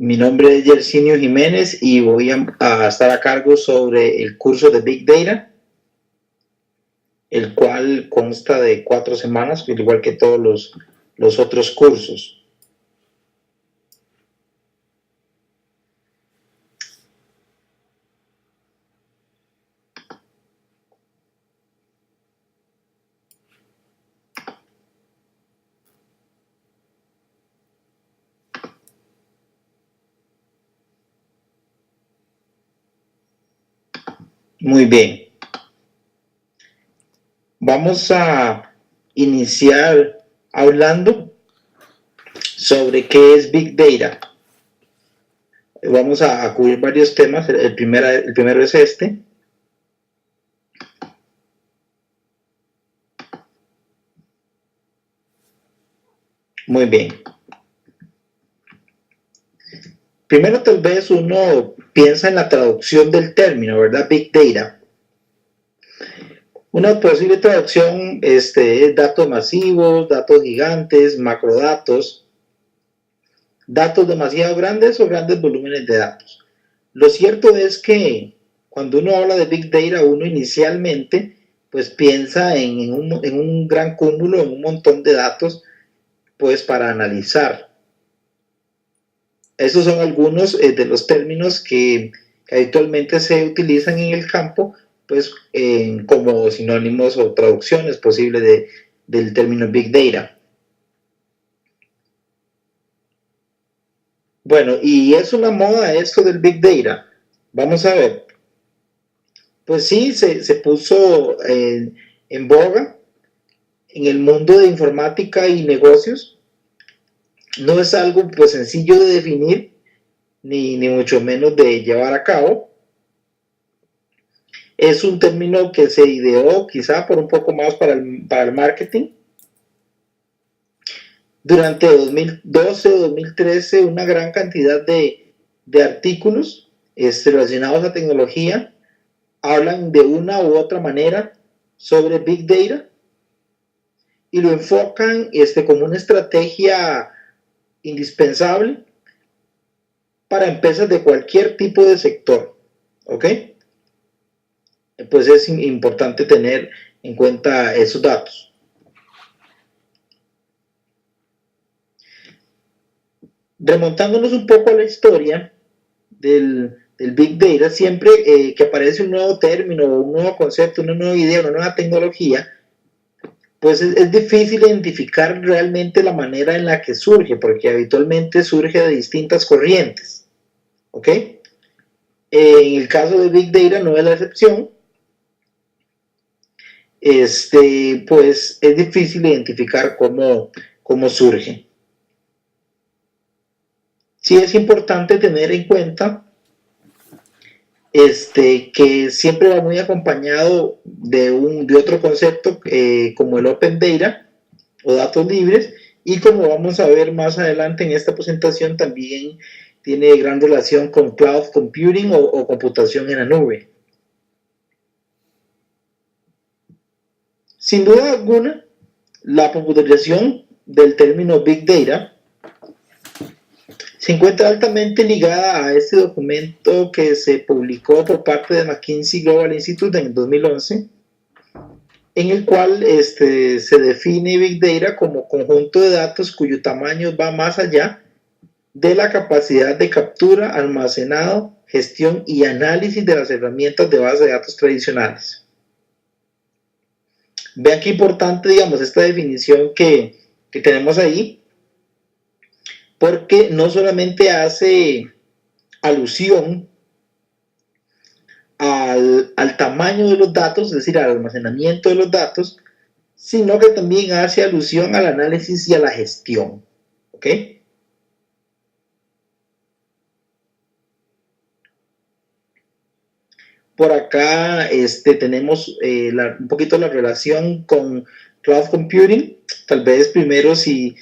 Mi nombre es Yersinio Jiménez y voy a estar a cargo sobre el curso de Big Data, el cual consta de 4 semanas, al igual que todos los otros cursos. Muy bien. Vamos a iniciar hablando sobre qué es Big Data. Vamos a cubrir varios temas. El primero es este. Muy bien. Primero tal vez uno piensa en la traducción del término, ¿verdad? Big Data. Una posible traducción es datos masivos, datos gigantes, macrodatos, datos demasiado grandes o grandes volúmenes de datos. Lo cierto es que cuando uno habla de Big Data, uno inicialmente pues piensa en un gran cúmulo, en un montón de datos pues para analizar. Esos son algunos de los términos que habitualmente se utilizan en el campo pues como sinónimos o traducciones posibles del término Big Data. Bueno, y es una moda esto del Big Data. Vamos a ver. Pues sí, se puso en boga en el mundo de informática y negocios. No es algo pues sencillo de definir, ni mucho menos de llevar a cabo. Es un término que se ideó quizá por un poco más para el marketing. Durante 2012 o 2013 una gran cantidad de artículos relacionados a tecnología hablan de una u otra manera sobre Big Data y lo enfocan como una estrategia indispensable para empresas de cualquier tipo de sector, ¿ok? Pues es importante tener en cuenta esos datos. Remontándonos un poco a la historia del Big Data, siempre que aparece un nuevo término, un nuevo concepto, una nueva idea, una nueva tecnología, pues es difícil identificar realmente la manera en la que surge, porque habitualmente surge de distintas corrientes, ¿ok? En el caso de Big Data no es la excepción. Pues es difícil identificar cómo surge. Sí es importante tener en cuenta que siempre va muy acompañado de otro concepto como el Open Data o datos libres, y como vamos a ver más adelante en esta presentación también tiene gran relación con Cloud Computing o computación en la nube. Sin duda alguna, la popularización del término Big Data se encuentra altamente ligada a este documento que se publicó por parte de McKinsey Global Institute en el 2011, en el cual se define Big Data como conjunto de datos cuyo tamaño va más allá de la capacidad de captura, almacenado, gestión y análisis de las herramientas de base de datos tradicionales. Vean qué importante, digamos, esta definición que tenemos ahí, porque no solamente hace alusión al tamaño de los datos, es decir, al almacenamiento de los datos, sino que también hace alusión al análisis y a la gestión. ¿Ok? Por acá tenemos un poquito la relación con Cloud Computing. Tal vez primero, si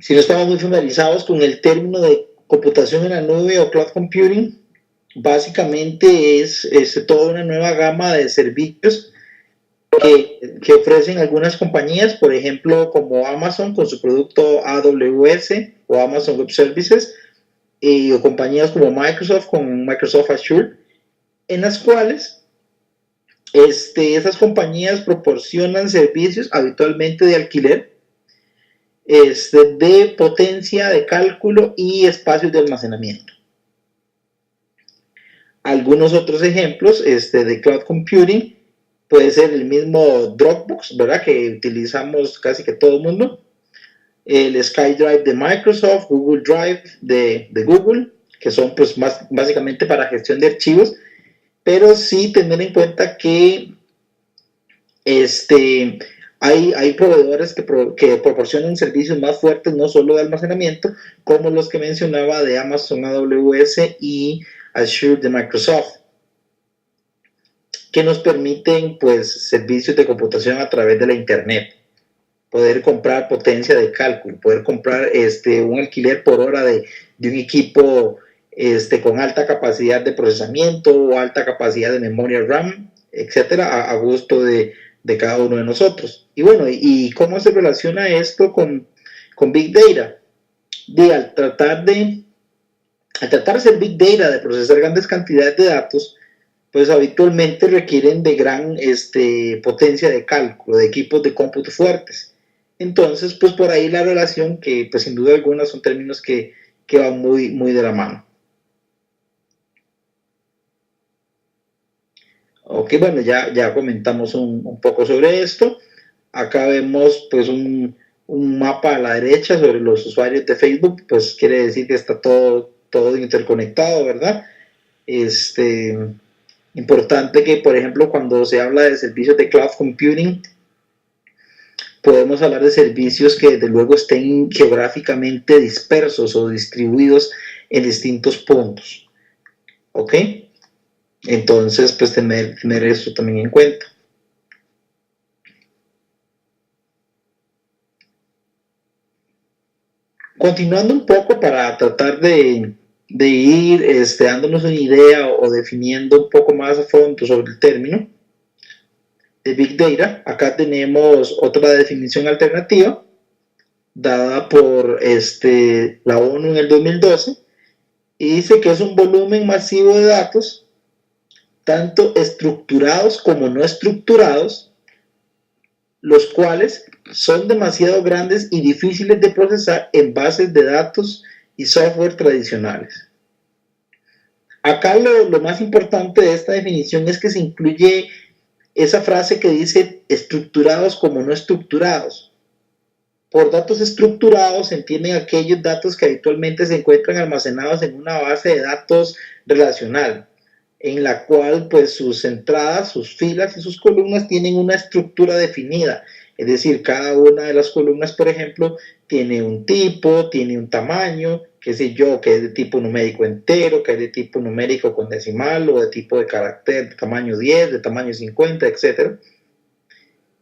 no estamos muy familiarizados con el término de computación en la nube o Cloud Computing, básicamente es toda una nueva gama de servicios que ofrecen algunas compañías, por ejemplo, como Amazon con su producto AWS o Amazon Web Services, o compañías como Microsoft, con Microsoft Azure, en las cuales esas compañías proporcionan servicios habitualmente de alquiler, de potencia de cálculo y espacios de almacenamiento. Algunos otros ejemplos de cloud computing puede ser el mismo Dropbox, ¿verdad? Que utilizamos casi que todo el mundo, el SkyDrive de Microsoft, Google Drive de Google, que son pues básicamente para gestión de archivos, pero sí tener en cuenta que hay proveedores que proporcionan servicios más fuertes, no solo de almacenamiento, como los que mencionaba de Amazon AWS y Azure de Microsoft, que nos permiten pues servicios de computación a través de la internet, poder comprar potencia de cálculo, poder comprar un alquiler por hora de un equipo con alta capacidad de procesamiento o alta capacidad de memoria RAM, etcétera, a gusto de cada uno de nosotros. Y bueno, ¿y cómo se relaciona esto con Big Data? Al tratar de hacer Big Data, de procesar grandes cantidades de datos, pues habitualmente requieren de gran potencia de cálculo, de equipos de cómputo fuertes. Entonces, pues por ahí la relación, que pues sin duda alguna son términos que van muy, muy de la mano. Ok, bueno, ya comentamos un poco sobre esto. Acá vemos pues un mapa a la derecha sobre los usuarios de Facebook, pues quiere decir que está todo interconectado, ¿verdad? Importante que, por ejemplo, cuando se habla de servicios de cloud computing, podemos hablar de servicios que desde luego estén geográficamente dispersos o distribuidos en distintos puntos. ¿Ok? Entonces, pues tener eso también en cuenta. Continuando un poco para tratar de ir dándonos una idea o definiendo un poco más a fondo sobre el término de Big Data, acá tenemos otra definición alternativa dada por la ONU en el 2012, y dice que es un volumen masivo de datos, tanto estructurados como no estructurados, los cuales son demasiado grandes y difíciles de procesar en bases de datos y software tradicionales. Acá lo más importante de esta definición es que se incluye esa frase que dice estructurados como no estructurados. Por datos estructurados se entienden aquellos datos que habitualmente se encuentran almacenados en una base de datos relacional, en la cual pues sus entradas, sus filas y sus columnas tienen una estructura definida. Es decir, cada una de las columnas, por ejemplo, tiene un tipo, tiene un tamaño, qué sé yo, que es de tipo numérico entero, que es de tipo numérico con decimal, o de tipo de carácter, de tamaño 10, de tamaño 50, etc.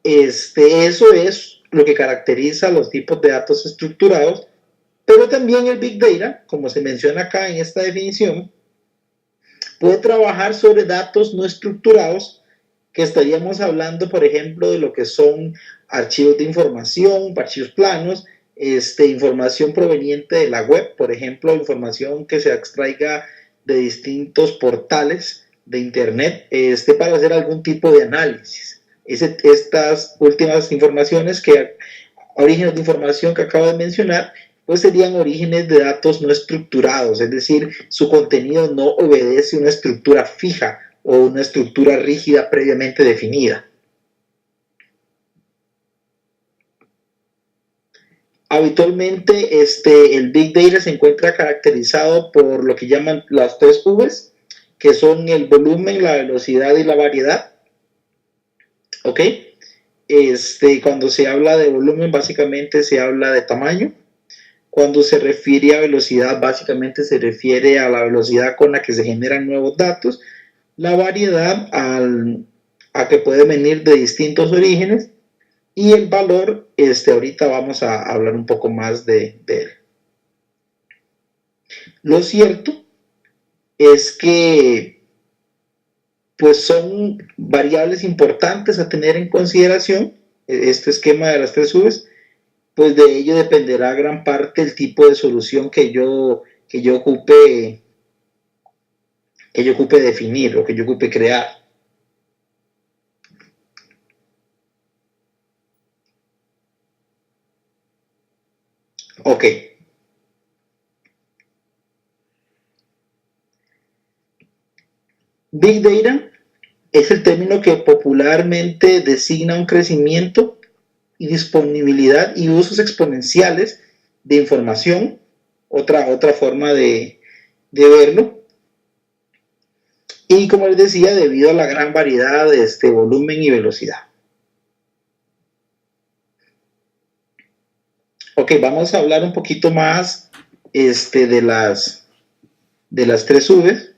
Eso es lo que caracteriza los tipos de datos estructurados, pero también el Big Data, como se menciona acá en esta definición, puede trabajar sobre datos no estructurados, que estaríamos hablando, por ejemplo, de lo que son archivos de información, archivos planos, información proveniente de la web, por ejemplo, información que se extraiga de distintos portales de internet, para hacer algún tipo de análisis. Estas últimas informaciones, orígenes de información que acabo de mencionar, pues serían orígenes de datos no estructurados, es decir, su contenido no obedece a una estructura fija o una estructura rígida previamente definida. Habitualmente el Big Data se encuentra caracterizado por lo que llaman las 3 Vs, que son el volumen, la velocidad y la variedad. ¿Ok? Cuando se habla de volumen, básicamente se habla de tamaño. Cuando se refiere a velocidad, básicamente se refiere a la velocidad con la que se generan nuevos datos. La variedad a que puede venir de distintos orígenes, y el valor, ahorita vamos a hablar un poco más de él. Lo cierto es que pues son variables importantes a tener en consideración. Este esquema de las 3 Vs, pues de ello dependerá gran parte el tipo de solución que yo que yo ocupe definir o que yo ocupe crear. Ok. Big Data es el término que popularmente designa un crecimiento y disponibilidad y usos exponenciales de información, otra forma de verlo. Y como les decía, debido a la gran variedad de volumen y velocidad. Ok, vamos a hablar un poquito más de las 3 Vs.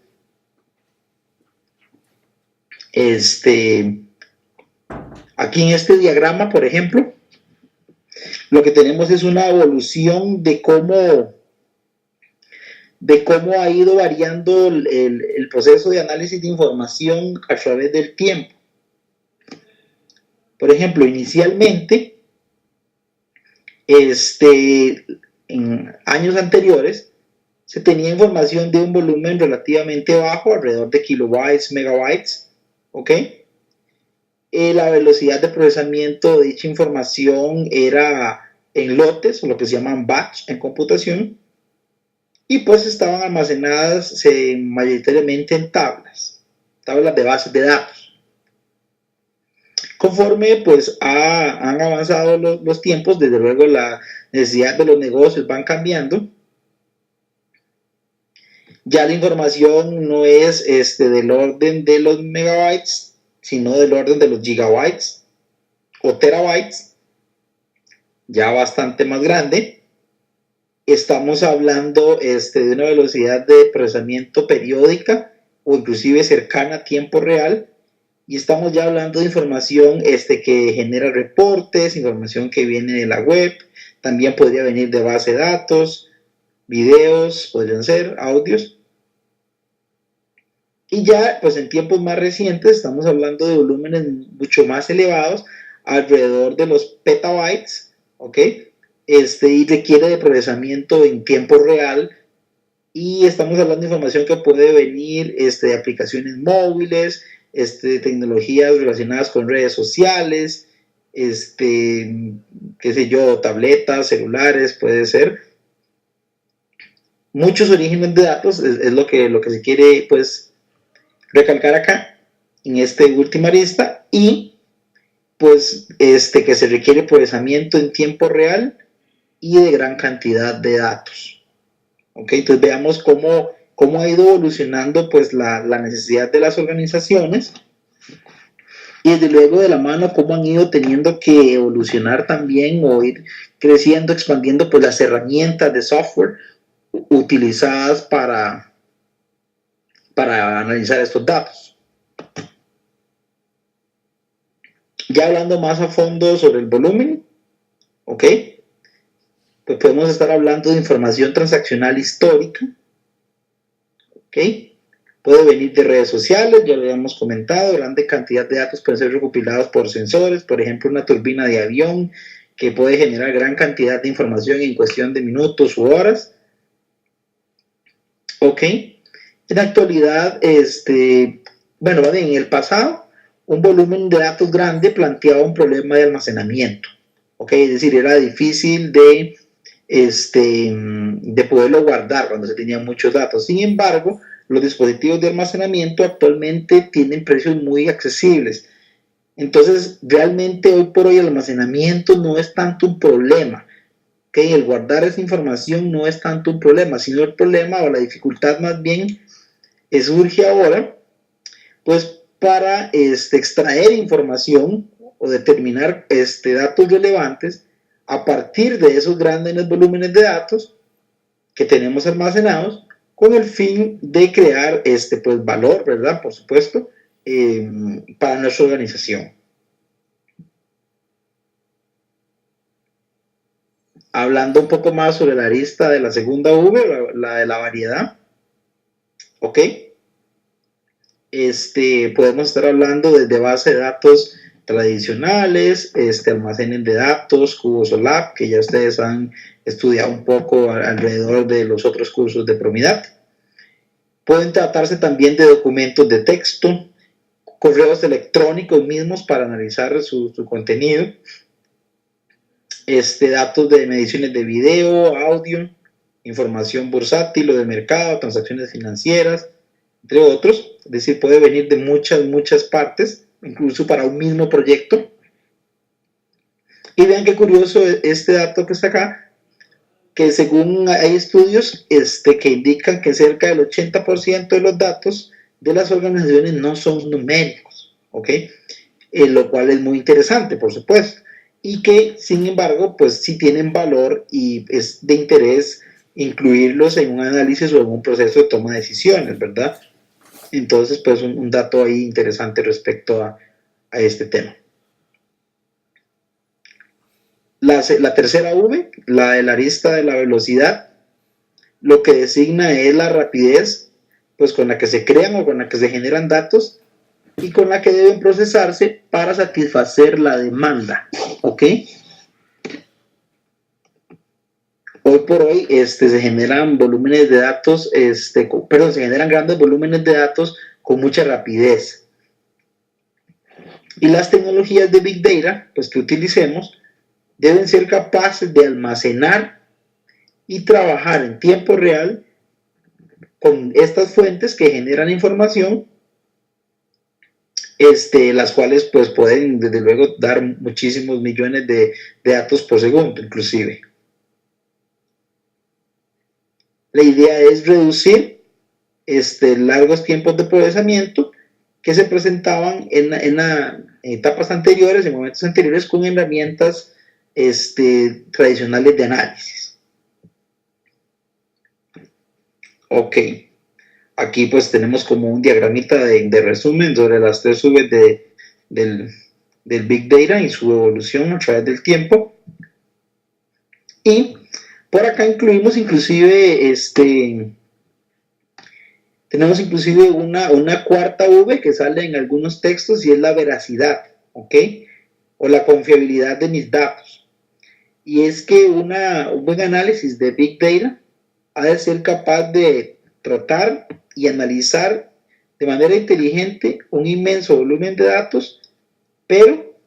Aquí en este diagrama, por ejemplo, lo que tenemos es una evolución de cómo ha ido variando el proceso de análisis de información a través del tiempo. Por ejemplo, inicialmente, en años anteriores, se tenía información de un volumen relativamente bajo, alrededor de kilobytes, megabytes, ¿ok? La velocidad de procesamiento de dicha información era en lotes, o lo que se llaman batch en computación, y pues estaban almacenadas mayoritariamente en tablas de bases de datos. Conforme pues han avanzado los tiempos, desde luego la necesidad de los negocios van cambiando. Ya la información no es del orden de los megabytes, sino del orden de los gigabytes o terabytes, ya bastante más grande. Estamos hablando de una velocidad de procesamiento periódica o inclusive cercana a tiempo real, y estamos ya hablando de información que genera reportes, información que viene de la web, también podría venir de base de datos, videos, podrían ser audios. Y ya pues en tiempos más recientes estamos hablando de volúmenes mucho más elevados, alrededor de los petabytes, ¿ok? Y requiere de procesamiento en tiempo real, y estamos hablando de información que puede venir de aplicaciones móviles, de tecnologías relacionadas con redes sociales, qué sé yo, tabletas, celulares, puede ser. Muchos orígenes de datos es lo que se quiere pues recalcar acá en esta última arista, y pues que se requiere procesamiento en tiempo real y de gran cantidad de datos. ¿Ok? Entonces veamos cómo ha ido evolucionando pues la necesidad de las organizaciones, y desde luego de la mano cómo han ido teniendo que evolucionar también o ir creciendo, expandiendo pues las herramientas de software utilizadas para analizar estos datos. Ya hablando más a fondo sobre el volumen, ¿ok? Pues podemos estar hablando de información transaccional histórica, ¿ok? Puede venir de redes sociales, ya lo habíamos comentado, grande cantidad de datos pueden ser recopilados por sensores, por ejemplo una turbina de avión que puede generar gran cantidad de información en cuestión de minutos u horas, ¿ok? En la actualidad, bueno, en el pasado, un volumen de datos grande planteaba un problema de almacenamiento, ¿ok? Es decir, era difícil de poderlo guardar cuando se tenían muchos datos. Sin embargo, los dispositivos de almacenamiento actualmente tienen precios muy accesibles. Entonces, realmente hoy por hoy el almacenamiento no es tanto un problema. ¿Okay? El guardar esa información no es tanto un problema, sino el problema o la dificultad más bien surge ahora, pues para extraer información o determinar datos relevantes a partir de esos grandes volúmenes de datos que tenemos almacenados, con el fin de crear pues valor, ¿verdad? Por supuesto, para nuestra organización. Hablando un poco más sobre la arista de la segunda V, la de la variedad, ¿ok? Podemos estar hablando desde base de datos tradicionales, almacenes de datos, Cubos OLAP, que ya ustedes han estudiado un poco alrededor de los otros cursos de Promidad. Pueden tratarse también de documentos de texto, correos electrónicos mismos para analizar su contenido, datos de mediciones de video, audio, información bursátil o de mercado, transacciones financieras, entre otros. Es decir, puede venir de muchas partes, incluso para un mismo proyecto. Y vean qué curioso este dato que está acá, que según hay estudios que indican que cerca del 80% de los datos de las organizaciones no son numéricos, ¿ok? Lo cual es muy interesante, por supuesto, y que sin embargo pues sí tienen valor y es de interés incluirlos en un análisis o en un proceso de toma de decisiones, ¿verdad? Entonces pues un dato ahí interesante respecto a este tema. La tercera V, la de la arista de la velocidad, lo que designa es la rapidez pues con la que se crean o con la que se generan datos y con la que deben procesarse para satisfacer la demanda, ¿ok? Hoy por hoy se generan volúmenes de datos, se generan grandes volúmenes de datos con mucha rapidez. Y las tecnologías de Big Data, pues que utilicemos, deben ser capaces de almacenar y trabajar en tiempo real con estas fuentes que generan información, las cuales pues pueden desde luego dar muchísimos millones de datos por segundo inclusive. La idea es reducir largos tiempos de procesamiento que se presentaban en etapas anteriores, en momentos anteriores, con herramientas tradicionales de análisis. Ok, aquí pues tenemos como un diagramita de resumen sobre las 3 V's del Big Data y su evolución a través del tiempo. Y por acá incluimos inclusive tenemos inclusive una cuarta V que sale en algunos textos y es la veracidad, ¿ok? O la confiabilidad de mis datos. Y es que un buen análisis de Big Data ha de ser capaz de tratar y analizar de manera inteligente un inmenso volumen de datos, pero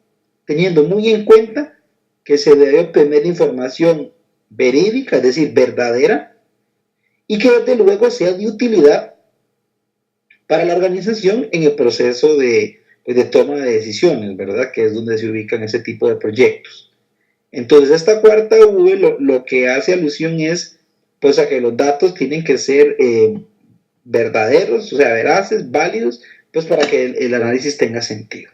teniendo muy en cuenta que se debe obtener información verídica, es decir, verdadera, y que desde luego sea de utilidad para la organización en el proceso de toma de decisiones, ¿verdad? Que es donde se ubican ese tipo de proyectos. Entonces, esta cuarta V lo que hace alusión es pues a que los datos tienen que ser verdaderos, o sea, veraces, válidos, pues para que el análisis tenga sentido.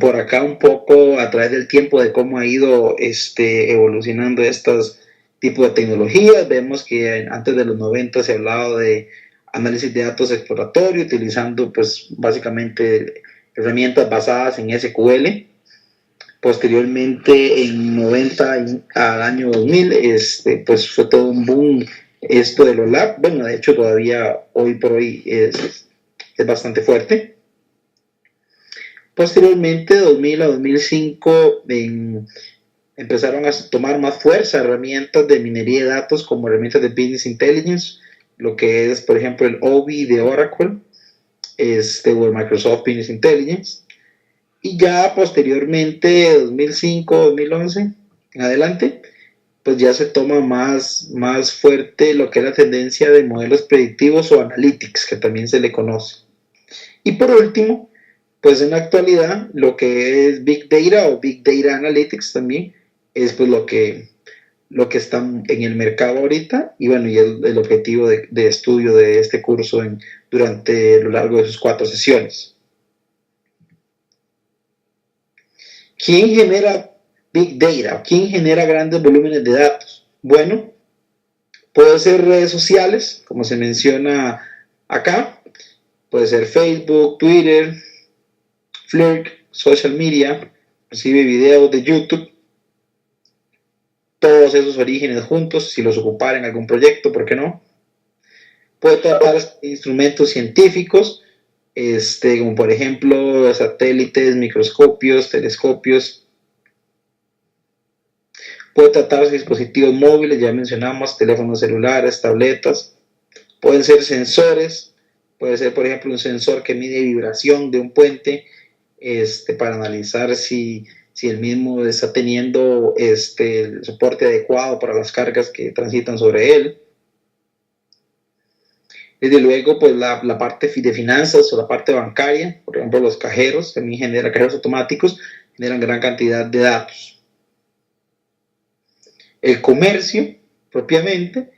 Por acá un poco a través del tiempo de cómo ha ido evolucionando estos tipos de tecnologías. Vemos que antes de los 90 se ha hablado de análisis de datos exploratorio utilizando pues básicamente herramientas basadas en SQL. Posteriormente en 90 al año 2000 pues fue todo un boom esto de los lab. Bueno, de hecho todavía hoy por hoy es bastante fuerte. Posteriormente, de 2000 a 2005, empezaron a tomar más fuerza herramientas de minería de datos como herramientas de Business Intelligence, lo que es, por ejemplo, el OBI de Oracle, o el Microsoft Business Intelligence. Y ya posteriormente, 2005, 2011, en adelante, pues ya se toma más fuerte lo que es la tendencia de modelos predictivos o analytics, que también se le conoce. Y por último, pues en la actualidad lo que es Big Data o Big Data Analytics también es pues lo que está en el mercado ahorita y bueno, y el objetivo de estudio de este curso durante lo largo de sus 4 sesiones. ¿Quién genera Big Data? ¿Quién genera grandes volúmenes de datos? Bueno, puede ser redes sociales, como se menciona acá, puede ser Facebook, Twitter, Flickr, social media, recibe videos de YouTube, todos esos orígenes juntos, si los ocupara en algún proyecto, ¿por qué no? Puede tratar instrumentos científicos, como por ejemplo satélites, microscopios, telescopios. Puede tratar dispositivos móviles, ya mencionamos, teléfonos celulares, tabletas. Pueden ser sensores, puede ser por ejemplo un sensor que mide vibración de un puente, para analizar si el mismo está teniendo el soporte adecuado para las cargas que transitan sobre él. Desde luego, pues la parte de finanzas o la parte bancaria, por ejemplo, los cajeros, también generan cajeros automáticos, generan gran cantidad de datos. El comercio, propiamente,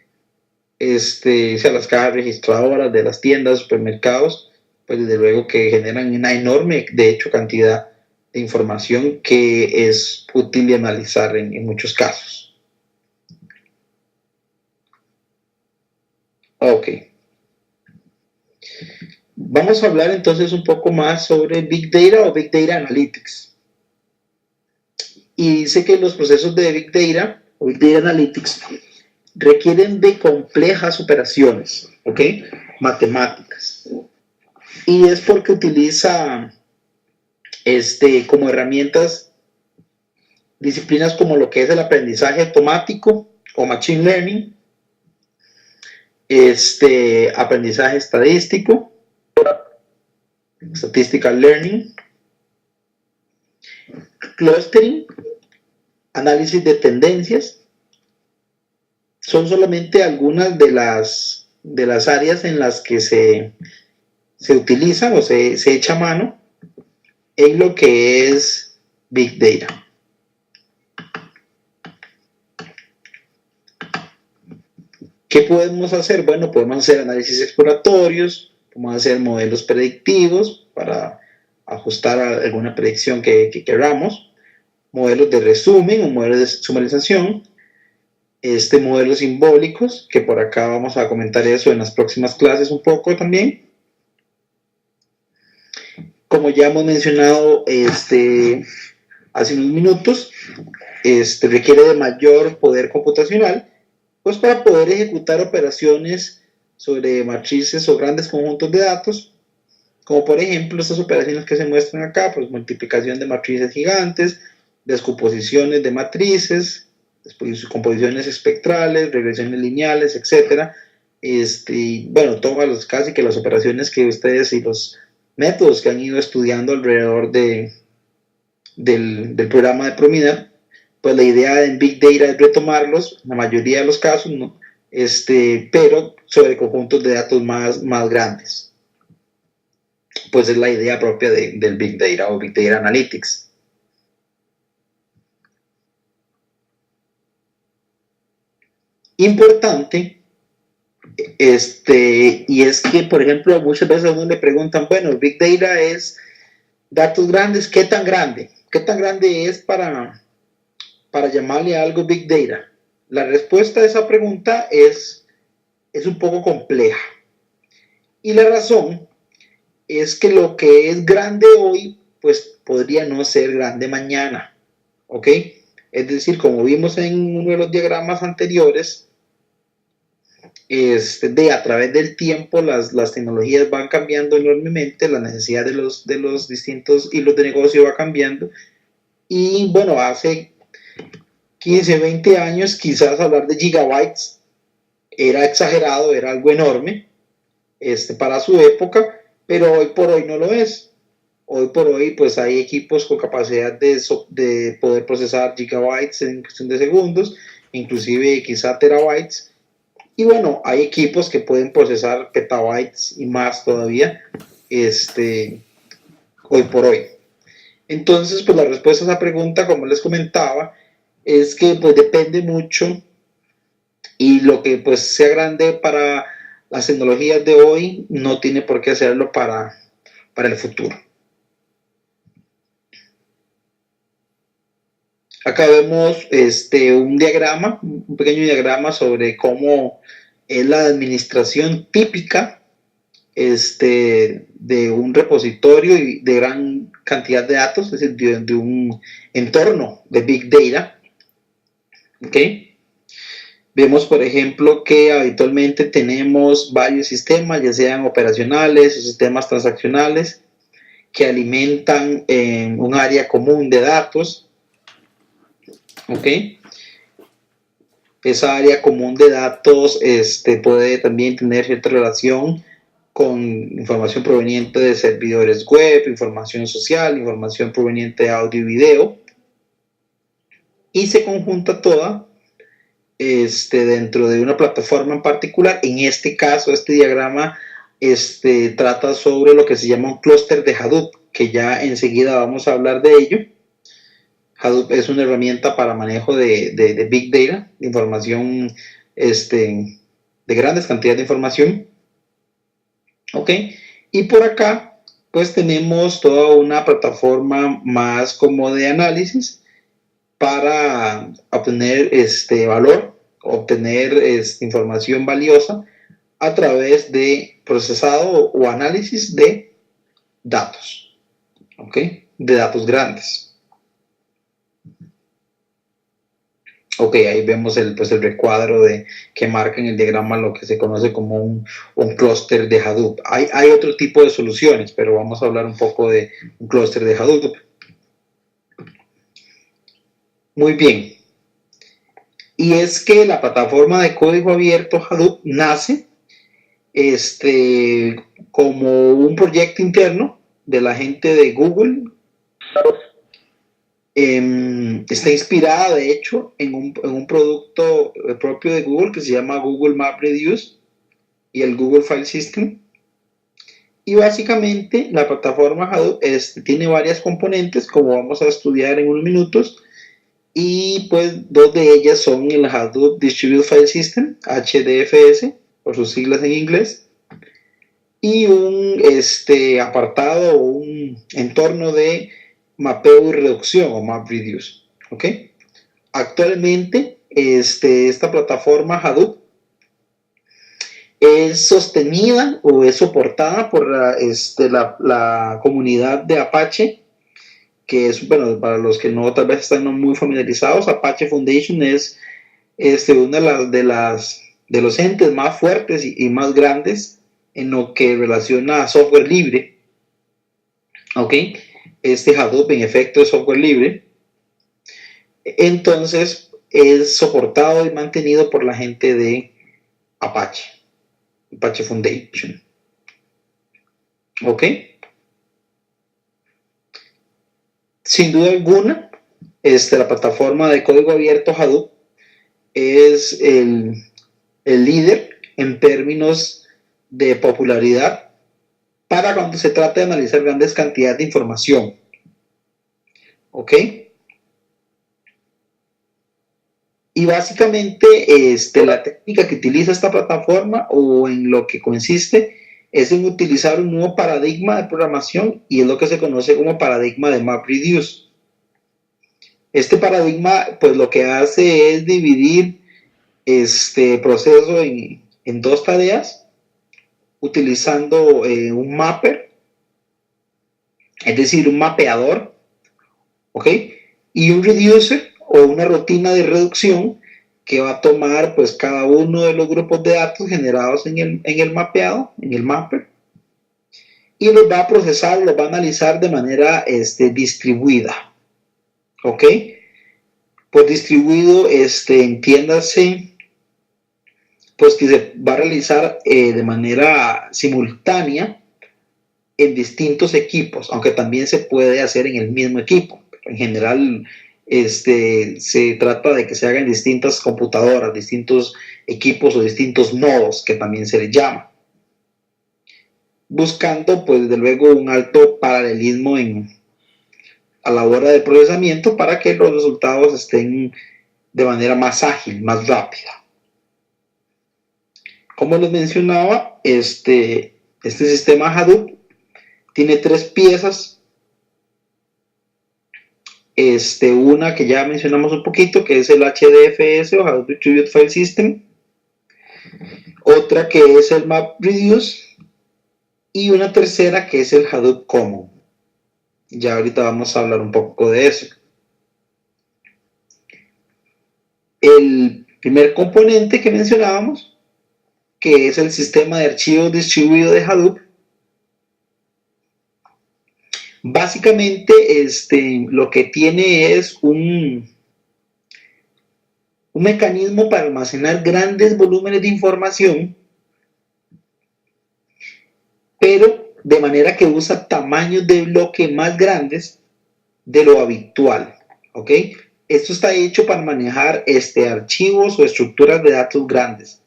o sea, las cajas registradoras de las tiendas, supermercados, pues desde luego que generan una enorme, de hecho, cantidad de información que es útil de analizar en muchos casos. Ok. Vamos a hablar entonces un poco más sobre Big Data o Big Data Analytics. Y dice que los procesos de Big Data o Big Data Analytics requieren de complejas operaciones, ¿ok? Matemáticas. Y es porque utiliza como herramientas disciplinas como lo que es el aprendizaje automático o Machine Learning, aprendizaje estadístico, Statistical Learning, Clustering, análisis de tendencias. Son solamente algunas de las áreas en las que se utiliza o se echa mano en lo que es Big Data. ¿Qué podemos hacer? Bueno, podemos hacer análisis exploratorios, podemos hacer modelos predictivos para ajustar a alguna predicción que queramos, modelos de resumen o modelos de sumarización, modelos simbólicos, que por acá vamos a comentar eso en las próximas clases un poco también. Como ya hemos mencionado hace unos minutos, requiere de mayor poder computacional, pues para poder ejecutar operaciones sobre matrices o grandes conjuntos de datos, como por ejemplo estas operaciones que se muestran acá, pues multiplicación de matrices gigantes, descomposiciones de matrices, composiciones espectrales, regresiones lineales, etc. Bueno, todas casi que las operaciones que ustedes y los métodos que han ido estudiando alrededor del programa de Promina, pues la idea en Big Data es retomarlos, en la mayoría de los casos, ¿no? Pero sobre conjuntos de datos más grandes. Pues es la idea propia del Big Data o Big Data Analytics. Importante, y es que, por ejemplo, muchas veces a uno le preguntan, bueno, Big Data es datos grandes, ¿qué tan grande? ¿Qué tan grande es para llamarle a algo Big Data? La respuesta a esa pregunta es un poco compleja. Y la razón es que lo que es grande hoy, pues podría no ser grande mañana, ¿ok? Es decir, como vimos en uno de los diagramas anteriores, a través del tiempo las tecnologías van cambiando enormemente, la necesidad de los distintos hilos de negocio va cambiando, y bueno, hace 15, 20 años quizás hablar de gigabytes era exagerado, era algo enorme para su época, pero hoy por hoy no lo es. Hoy por hoy pues hay equipos con capacidad de poder procesar gigabytes en cuestión de segundos, inclusive quizá terabytes, y bueno, hay equipos que pueden procesar petabytes y más todavía hoy por hoy. Entonces, pues la respuesta a esa pregunta, como les comentaba, es que pues depende mucho, y lo que pues sea grande para las tecnologías de hoy no tiene por qué hacerlo para el futuro. Acá vemos un diagrama, un pequeño diagrama sobre cómo es la administración típica de un repositorio y de gran cantidad de datos, es decir, de un entorno de Big Data. ¿Ok? Vemos, por ejemplo, que habitualmente tenemos varios sistemas, ya sean operacionales o sistemas transaccionales, que alimentan un área común de datos. ¿Ok? Esa área común de datos puede también tener cierta relación con información proveniente de servidores web, información social, información proveniente de audio y video, y se conjunta toda dentro de una plataforma en particular. En este caso, este diagrama trata sobre lo que se llama un clúster de Hadoop, que ya enseguida vamos a hablar de ello. Hadoop es una herramienta para manejo de Big Data, de información, de grandes cantidades de información. ¿Ok? Y por acá, pues tenemos toda una plataforma más como de análisis para obtener valor, obtener información valiosa a través de procesado o análisis de datos. ¿Ok? De datos grandes. Ok, ahí vemos el recuadro que marca en el diagrama lo que se conoce como un clúster de Hadoop. Hay otro tipo de soluciones, pero vamos a hablar un poco de un clúster de Hadoop. Muy bien. Y es que la plataforma de código abierto Hadoop nace como un proyecto interno de la gente de Google. Está inspirada, de hecho, en un producto propio de Google que se llama Google MapReduce y el Google File System. Y básicamente la plataforma Hadoop tiene varias componentes, como vamos a estudiar en unos minutos, y pues dos de ellas son el Hadoop Distributed File System, HDFS, por sus siglas en inglés, y un apartado o un entorno de mapeo y reducción o MapReduce. ¿Ok? Actualmente esta plataforma Hadoop es sostenida o es soportada por la comunidad de Apache, que es, bueno, para los que no tal vez están muy familiarizados, Apache Foundation es una de los entes más fuertes y más grandes en lo que relaciona a software libre. ¿Ok? Hadoop en efecto es software libre. Entonces es soportado y mantenido por la gente de Apache Foundation. ¿Ok? Sin duda alguna, la plataforma de código abierto Hadoop es el líder en términos de popularidad para cuando se trata de analizar grandes cantidades de información. ¿Ok? Y básicamente la técnica que utiliza esta plataforma o en lo que consiste es en utilizar un nuevo paradigma de programación y es lo que se conoce como paradigma de MapReduce. Este paradigma pues lo que hace es dividir este proceso en dos tareas utilizando un mapper, es decir, un mapeador, ¿ok? Y un reducer o una rutina de reducción que va a tomar pues cada uno de los grupos de datos generados en el mapeado, en el mapper, y los va a procesar, los va a analizar de manera distribuida. ¿Ok? Pues distribuido, entiéndase, pues que se va a realizar de manera simultánea en distintos equipos, aunque también se puede hacer en el mismo equipo. Pero en general, se trata de que se haga en distintas computadoras, distintos equipos o distintos nodos, que también se les llama. Buscando, pues, desde luego, un alto paralelismo a la hora de procesamiento para que los resultados estén de manera más ágil, más rápida. Como les mencionaba, este sistema Hadoop tiene tres piezas. Una que ya mencionamos un poquito, que es el HDFS o Hadoop Distributed File System. Otra que es el MapReduce. Y una tercera que es el Hadoop Common. Ya ahorita vamos a hablar un poco de eso. El Primer componente que mencionábamos, que es el sistema de archivos distribuido de Hadoop. Básicamente lo que tiene es un mecanismo para almacenar grandes volúmenes de información, pero de manera que usa tamaños de bloque más grandes de lo habitual, ¿ok? Esto está hecho para manejar archivos o estructuras de datos grandes.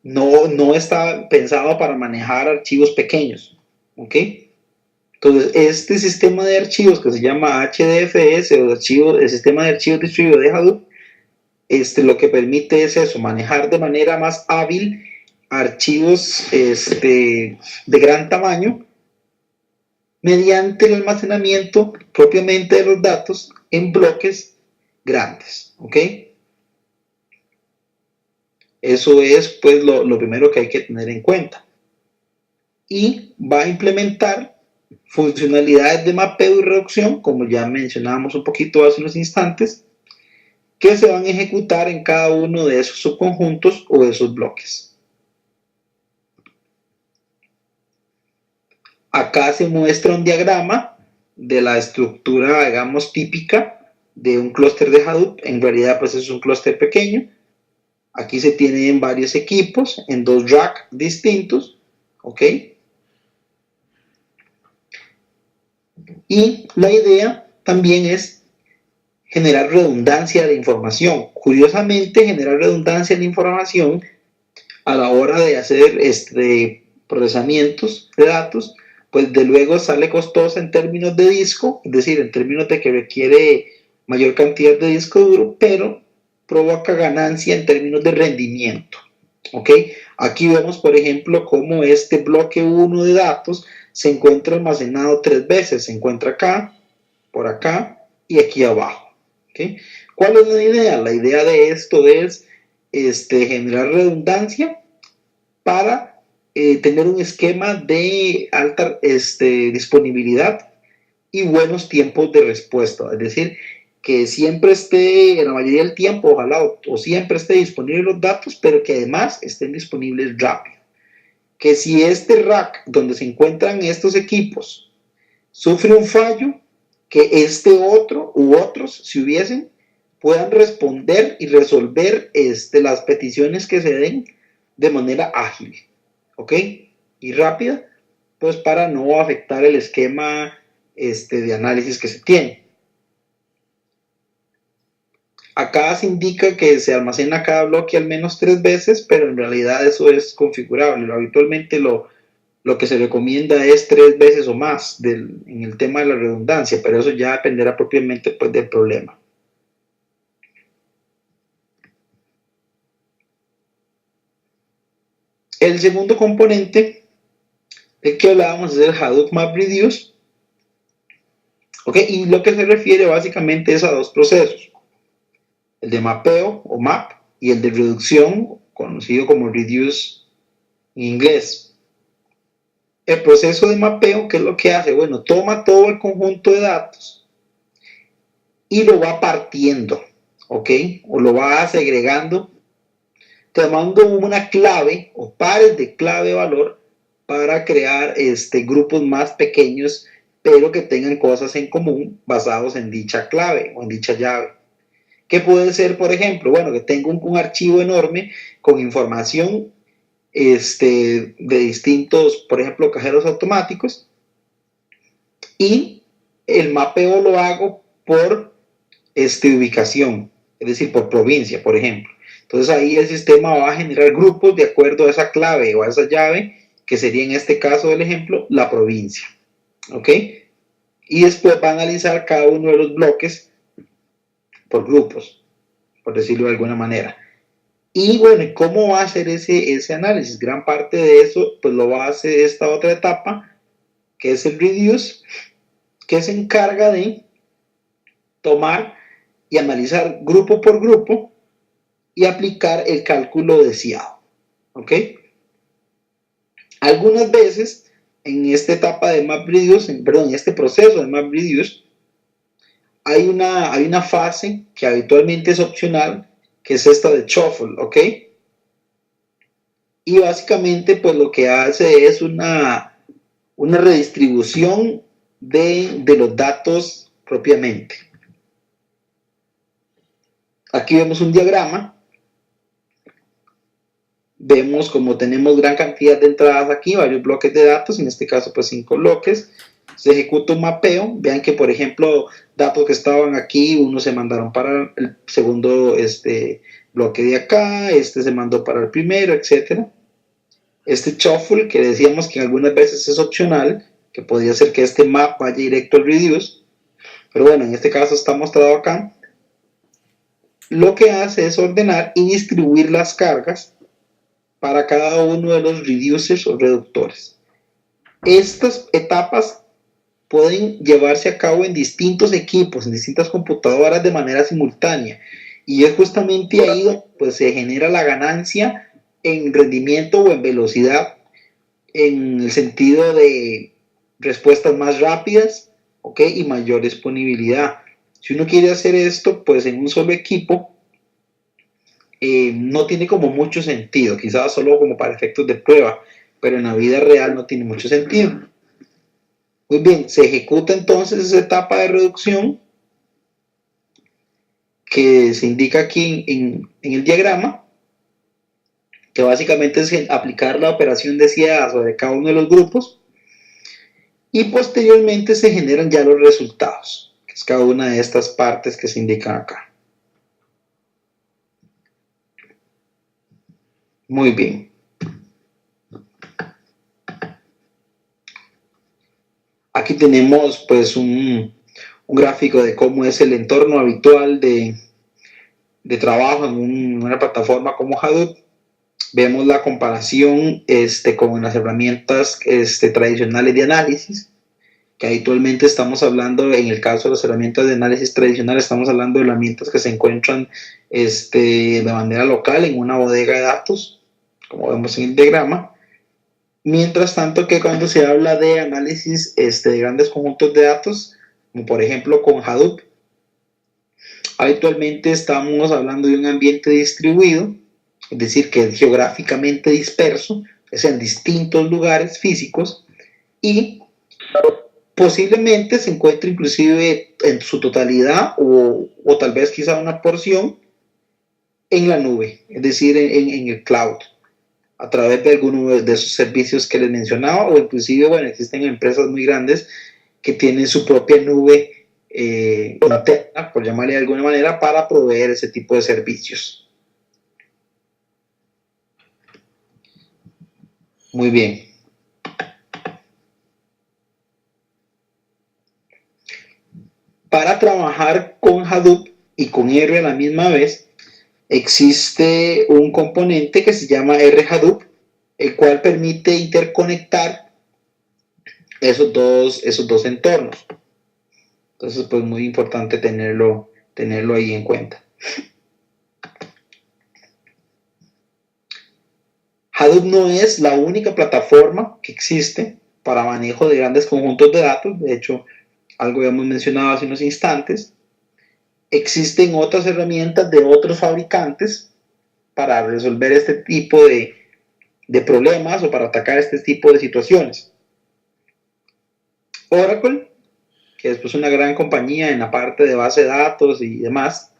No está pensado para manejar archivos pequeños, ¿ok? Entonces, este sistema de archivos que se llama HDFS o el sistema de archivos distribuido de Hadoop, lo que permite es eso, manejar de manera más hábil archivos de gran tamaño mediante el almacenamiento propiamente de los datos en bloques grandes, ¿ok? Eso es pues lo primero que hay que tener en cuenta. Y va a implementar funcionalidades de mapeo y reducción, como ya mencionábamos un poquito hace unos instantes, que se van a ejecutar en cada uno de esos subconjuntos o esos bloques. Acá se muestra un diagrama de la estructura, digamos, típica de un clúster de Hadoop. En realidad, pues es un clúster pequeño. Aquí se tienen varios equipos en 2 racks distintos, ¿ok? Y la idea también es generar redundancia de información. Curiosamente, generar redundancia de información a la hora de hacer procesamientos de datos, pues de luego sale costosa en términos de disco, es decir, en términos de que requiere mayor cantidad de disco duro, pero provoca ganancia en términos de rendimiento. ¿Ok? Aquí vemos, por ejemplo, cómo este bloque 1 de datos se encuentra almacenado 3 veces. Se encuentra acá, por acá y aquí abajo. ¿Okay? ¿Cuál es la idea? La idea de esto es generar redundancia para tener un esquema de alta disponibilidad y buenos tiempos de respuesta. Es decir, que siempre esté, en la mayoría del tiempo, ojalá, o siempre esté disponible los datos, pero que además estén disponibles rápido. Que si este rack donde se encuentran estos equipos sufre un fallo, que este otro u otros, si hubiesen, puedan responder y resolver las peticiones que se den de manera ágil, ¿ok? Y rápida, pues para no afectar el esquema de análisis que se tiene. Acá se indica que se almacena cada bloque al menos 3 veces, pero en realidad eso es configurable. Habitualmente lo que se recomienda es 3 veces o más en el tema de la redundancia, pero eso ya dependerá propiamente pues, del problema. El segundo componente del que hablábamos es el Hadoop MapReduce. ¿Okay? Y lo que se refiere básicamente es a 2 procesos. El de mapeo o map y el de reducción, conocido como reduce en inglés. El proceso de mapeo, ¿qué es lo que hace? Bueno, toma todo el conjunto de datos y lo va partiendo, ¿ok? O lo va segregando, tomando una clave o pares de clave-valor para crear grupos más pequeños, pero que tengan cosas en común basados en dicha clave o en dicha llave. ¿Qué puede ser, por ejemplo? Bueno, que tengo un archivo enorme con información de distintos, por ejemplo, cajeros automáticos, y el mapeo lo hago por ubicación, es decir, por provincia, por ejemplo. Entonces ahí el sistema va a generar grupos de acuerdo a esa clave o a esa llave, que sería en este caso del ejemplo, la provincia. ¿Ok? Y después va a analizar cada uno de los bloques por grupos, por decirlo de alguna manera. Y bueno, ¿cómo va a hacer ese análisis? Gran parte de eso pues lo va a hacer esta otra etapa, que es el reduce, que se encarga de tomar y analizar grupo por grupo y aplicar el cálculo deseado. ¿Ok? Algunas veces en esta etapa de MapReduce, en este proceso de MapReduce, hay una fase que habitualmente es opcional, que es esta de Shuffle, ¿ok? Y básicamente pues lo que hace es una redistribución de los datos propiamente. Aquí vemos un diagrama. Vemos como tenemos gran cantidad de entradas aquí, varios bloques de datos, en este caso pues 5 bloques. Se ejecuta un mapeo. Vean que por ejemplo datos que estaban aquí, unos se mandaron para el segundo bloque de acá, se mandó para el primero, etcétera. Este shuffle, que decíamos que algunas veces es opcional, que podría ser que este map vaya directo al reduce, pero bueno, en este caso está mostrado acá. Lo que hace es ordenar y distribuir las cargas para cada uno de los reducers o reductores. Estas etapas pueden llevarse a cabo en distintos equipos, en distintas computadoras de manera simultánea, y es justamente ahí donde pues, se genera la ganancia en rendimiento o en velocidad, en el sentido de respuestas más rápidas, ¿ok? Y mayor disponibilidad. Si uno quiere hacer esto, pues en un solo equipo, no tiene como mucho sentido, quizás solo como para efectos de prueba, pero en la vida real no tiene mucho sentido. Muy bien, se ejecuta entonces esa etapa de reducción que se indica aquí en el diagrama, que básicamente es aplicar la operación de ciedazo sobre cada uno de los grupos, y posteriormente se generan ya los resultados, que es cada una de estas partes que se indican acá. Muy bien. Aquí tenemos pues un gráfico de cómo es el entorno habitual de trabajo en una plataforma como Hadoop. Vemos la comparación con las herramientas tradicionales de análisis, que habitualmente estamos hablando, en el caso de las herramientas de análisis tradicionales, estamos hablando de herramientas que se encuentran de manera local en una bodega de datos, como vemos en el diagrama. Mientras tanto que cuando se habla de análisis de grandes conjuntos de datos, como por ejemplo con Hadoop, habitualmente estamos hablando de un ambiente distribuido, es decir, que es geográficamente disperso, es en distintos lugares físicos, y posiblemente se encuentre inclusive en su totalidad o tal vez quizá una porción en la nube, es decir, en el cloud, a través de algunos de esos servicios que les mencionaba, o inclusive, bueno, existen empresas muy grandes que tienen su propia nube interna, por llamarle de alguna manera, para proveer ese tipo de servicios. Muy bien. Para trabajar con Hadoop y con R a la misma vez, existe un componente que se llama R-Hadoop, el cual permite interconectar esos dos entornos. Entonces, pues muy importante tenerlo ahí en cuenta. Hadoop no es la única plataforma que existe para manejo de grandes conjuntos de datos. De hecho, algo ya hemos mencionado hace unos instantes. Existen otras herramientas de otros fabricantes para resolver este tipo de problemas o para atacar este tipo de situaciones. Oracle, que es pues una gran compañía en la parte de base de datos y demás,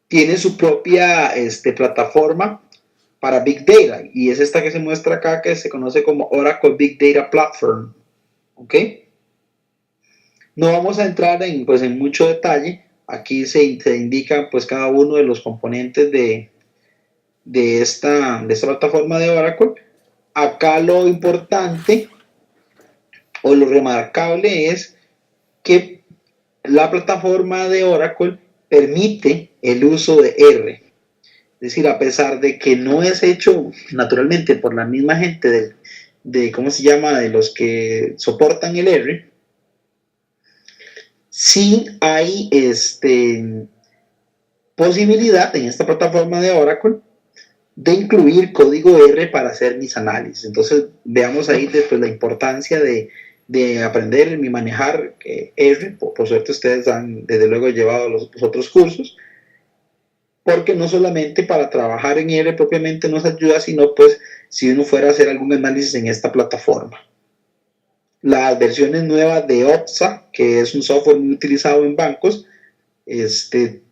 tiene su propia plataforma para Big Data, y es esta que se muestra acá, que se conoce como Oracle Big Data Platform. ¿Ok? No vamos a entrar en mucho detalle. Aquí se indican pues cada uno de los componentes de esta plataforma de Oracle. Acá lo importante o lo remarcable es que la plataforma de Oracle permite el uso de R. Es decir, a pesar de que no es hecho naturalmente por la misma gente ¿cómo se llama?, de los que soportan el R, sí hay posibilidad en esta plataforma de Oracle de incluir código R para hacer mis análisis. Entonces veamos ahí después la importancia de aprender y manejar R. Por suerte ustedes han desde luego llevado los otros cursos, porque no solamente para trabajar en R propiamente nos ayuda, sino pues si uno fuera a hacer algún análisis en esta plataforma. Las versiones nuevas de OPSA, que es un software muy utilizado en bancos,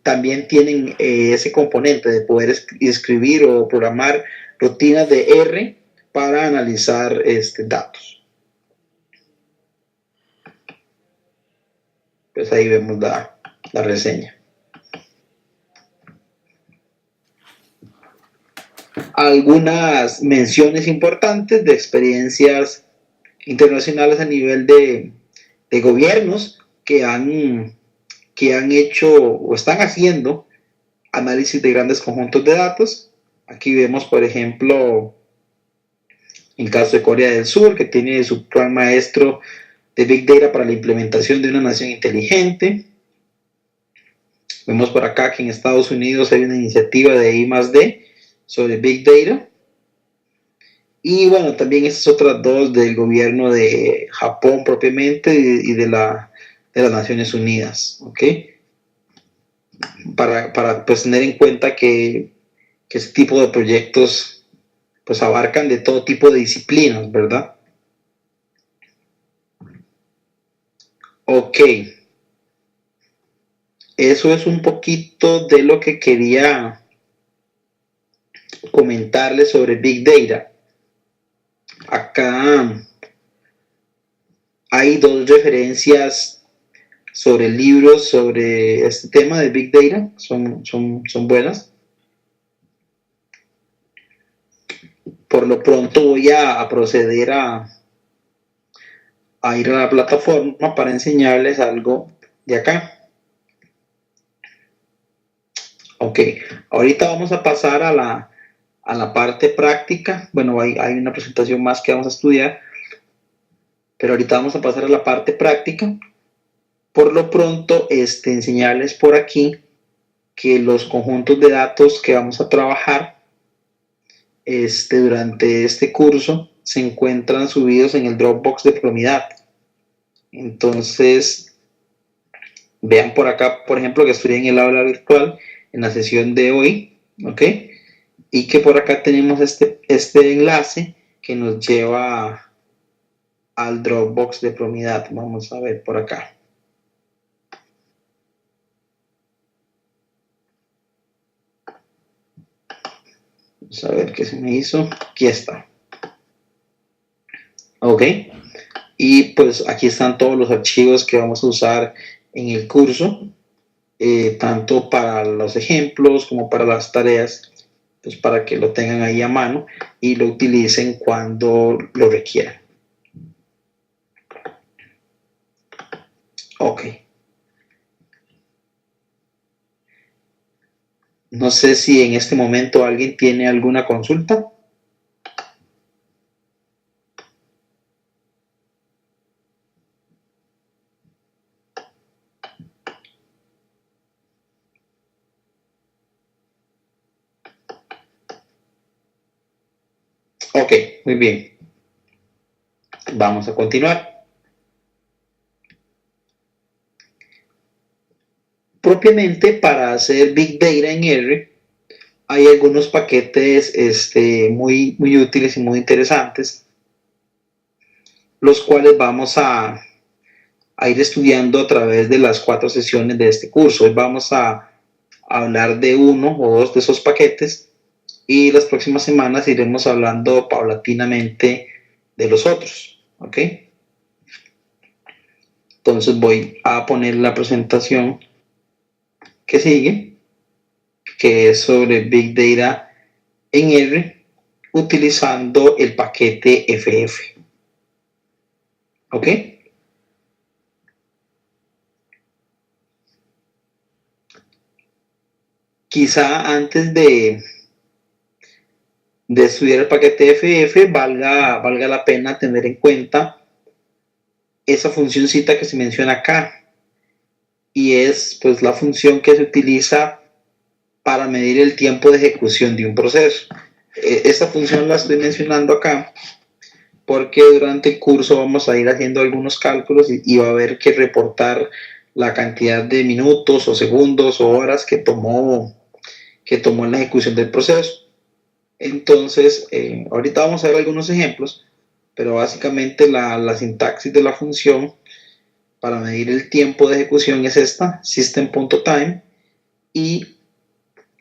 también tienen ese componente de poder escribir o programar rutinas de R para analizar datos. Pues ahí vemos la reseña. Algunas menciones importantes de experiencias internacionales a nivel de gobiernos que han hecho o están haciendo análisis de grandes conjuntos de datos. Aquí vemos, por ejemplo, el caso de Corea del Sur, que tiene su plan maestro de Big Data para la implementación de una nación inteligente. Vemos por acá que en Estados Unidos hay una iniciativa de I+D sobre Big Data. Y bueno, también estas otras dos del gobierno de Japón propiamente y de las Naciones Unidas, ¿ok? Para pues tener en cuenta que este tipo de proyectos pues abarcan de todo tipo de disciplinas, ¿verdad? Ok. Eso es un poquito de lo que quería comentarles sobre Big Data. Acá hay dos referencias sobre libros sobre este tema de Big Data, son buenas. Por lo pronto voy a proceder a ir a la plataforma para enseñarles algo de acá. Ok, ahorita vamos a pasar a la parte práctica. Bueno, hay una presentación más que vamos a estudiar, pero ahorita vamos a pasar a la parte práctica. Por lo pronto, enseñarles por aquí que los conjuntos de datos que vamos a trabajar durante este curso se encuentran subidos en el Dropbox de Promidad. Entonces, vean por acá, por ejemplo, que estoy en el aula virtual en la sesión de hoy, ¿ok? Y que por acá tenemos este enlace que nos lleva al Dropbox de Promidad. Vamos a ver por acá. Vamos a ver qué se me hizo. Aquí está. Ok. Y pues aquí están todos los archivos que vamos a usar en el curso, tanto para los ejemplos como para las tareas, pues para que lo tengan ahí a mano y lo utilicen cuando lo requieran. Ok. No sé si en este momento alguien tiene alguna consulta. Ok, muy bien. Vamos a continuar. Propiamente para hacer Big Data en R, hay algunos paquetes muy útiles y muy interesantes, los cuales vamos a ir estudiando a través de las 4 sesiones de este curso. Hoy vamos a hablar de uno o dos de esos paquetes y las próximas semanas iremos hablando paulatinamente de los otros, ¿ok? Entonces voy a poner la presentación que sigue, que es sobre Big Data en R utilizando el paquete FF. ¿Ok? Quizá antes de estudiar el paquete FF valga la pena tener en cuenta esa funcióncita que se menciona acá, y es pues la función que se utiliza para medir el tiempo de ejecución de un proceso. Esta función la estoy mencionando acá porque durante el curso vamos a ir haciendo algunos cálculos y va a haber que reportar la cantidad de minutos o segundos o horas que tomó que tomó en la ejecución del proceso. Entonces, ahorita vamos a ver algunos ejemplos, pero básicamente la sintaxis de la función para medir el tiempo de ejecución es esta, system.time, y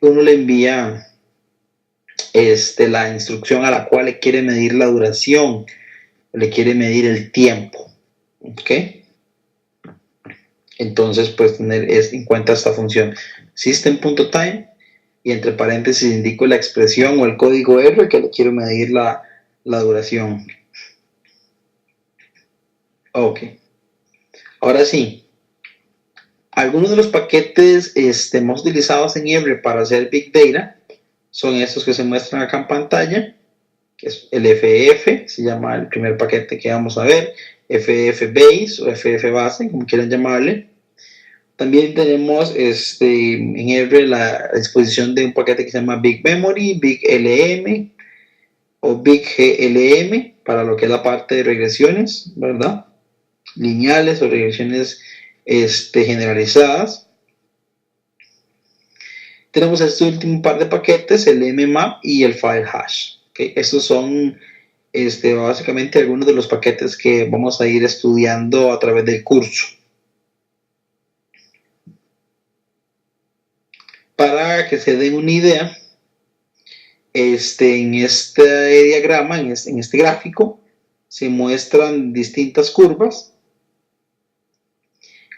uno le envía la instrucción a la cual le quiere medir la duración, le quiere medir el tiempo, ¿ok? Entonces, pues tener en cuenta esta función system.time y entre paréntesis indico la expresión o el código R que le quiero medir la duración. Ok. Ahora sí, algunos de los paquetes más utilizados en R para hacer Big Data son estos que se muestran acá en pantalla, que es el FF, se llama el primer paquete que vamos a ver, FF Base o FF Base, como quieran llamarle. También tenemos en R la disposición de un paquete que se llama Big Memory, Big LM o Big GLM para lo que es la parte de regresiones, ¿verdad? Lineales o regresiones generalizadas. Tenemos este último par de paquetes, el mmap y el file hash. ¿Okay? Estos son básicamente algunos de los paquetes que vamos a ir estudiando a través del curso. Para que se den una idea, en este diagrama, en este gráfico, se muestran distintas curvas.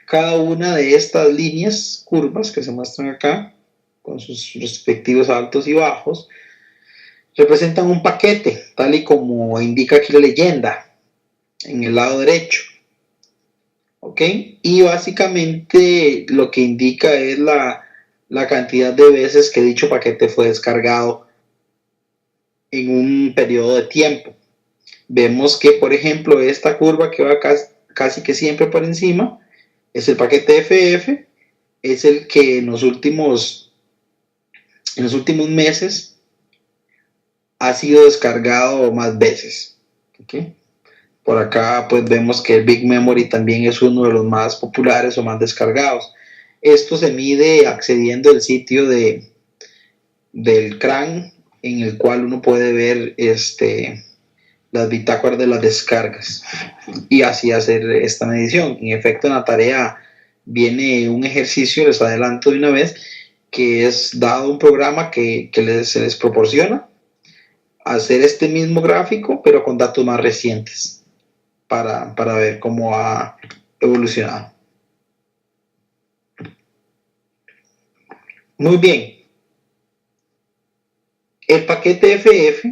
Cada una de estas líneas curvas que se muestran acá, con sus respectivos altos y bajos, representan un paquete, tal y como indica aquí la leyenda, en el lado derecho. ¿Ok? Y básicamente lo que indica es la cantidad de veces que dicho paquete fue descargado en un periodo de tiempo. Vemos que, por ejemplo, esta curva que va casi que siempre por encima es el paquete FF, es el que en los últimos meses ha sido descargado más veces. ¿Okay? Por acá pues vemos que el Big Memory también es uno de los más populares o más descargados. Esto se mide accediendo al sitio del CRAN, en el cual uno puede ver las bitácoras de las descargas y así hacer esta medición. En efecto, en la tarea viene un ejercicio, les adelanto de una vez, que es dado un programa que se les proporciona hacer este mismo gráfico, pero con datos más recientes, para ver cómo ha evolucionado. Muy bien. El paquete FF,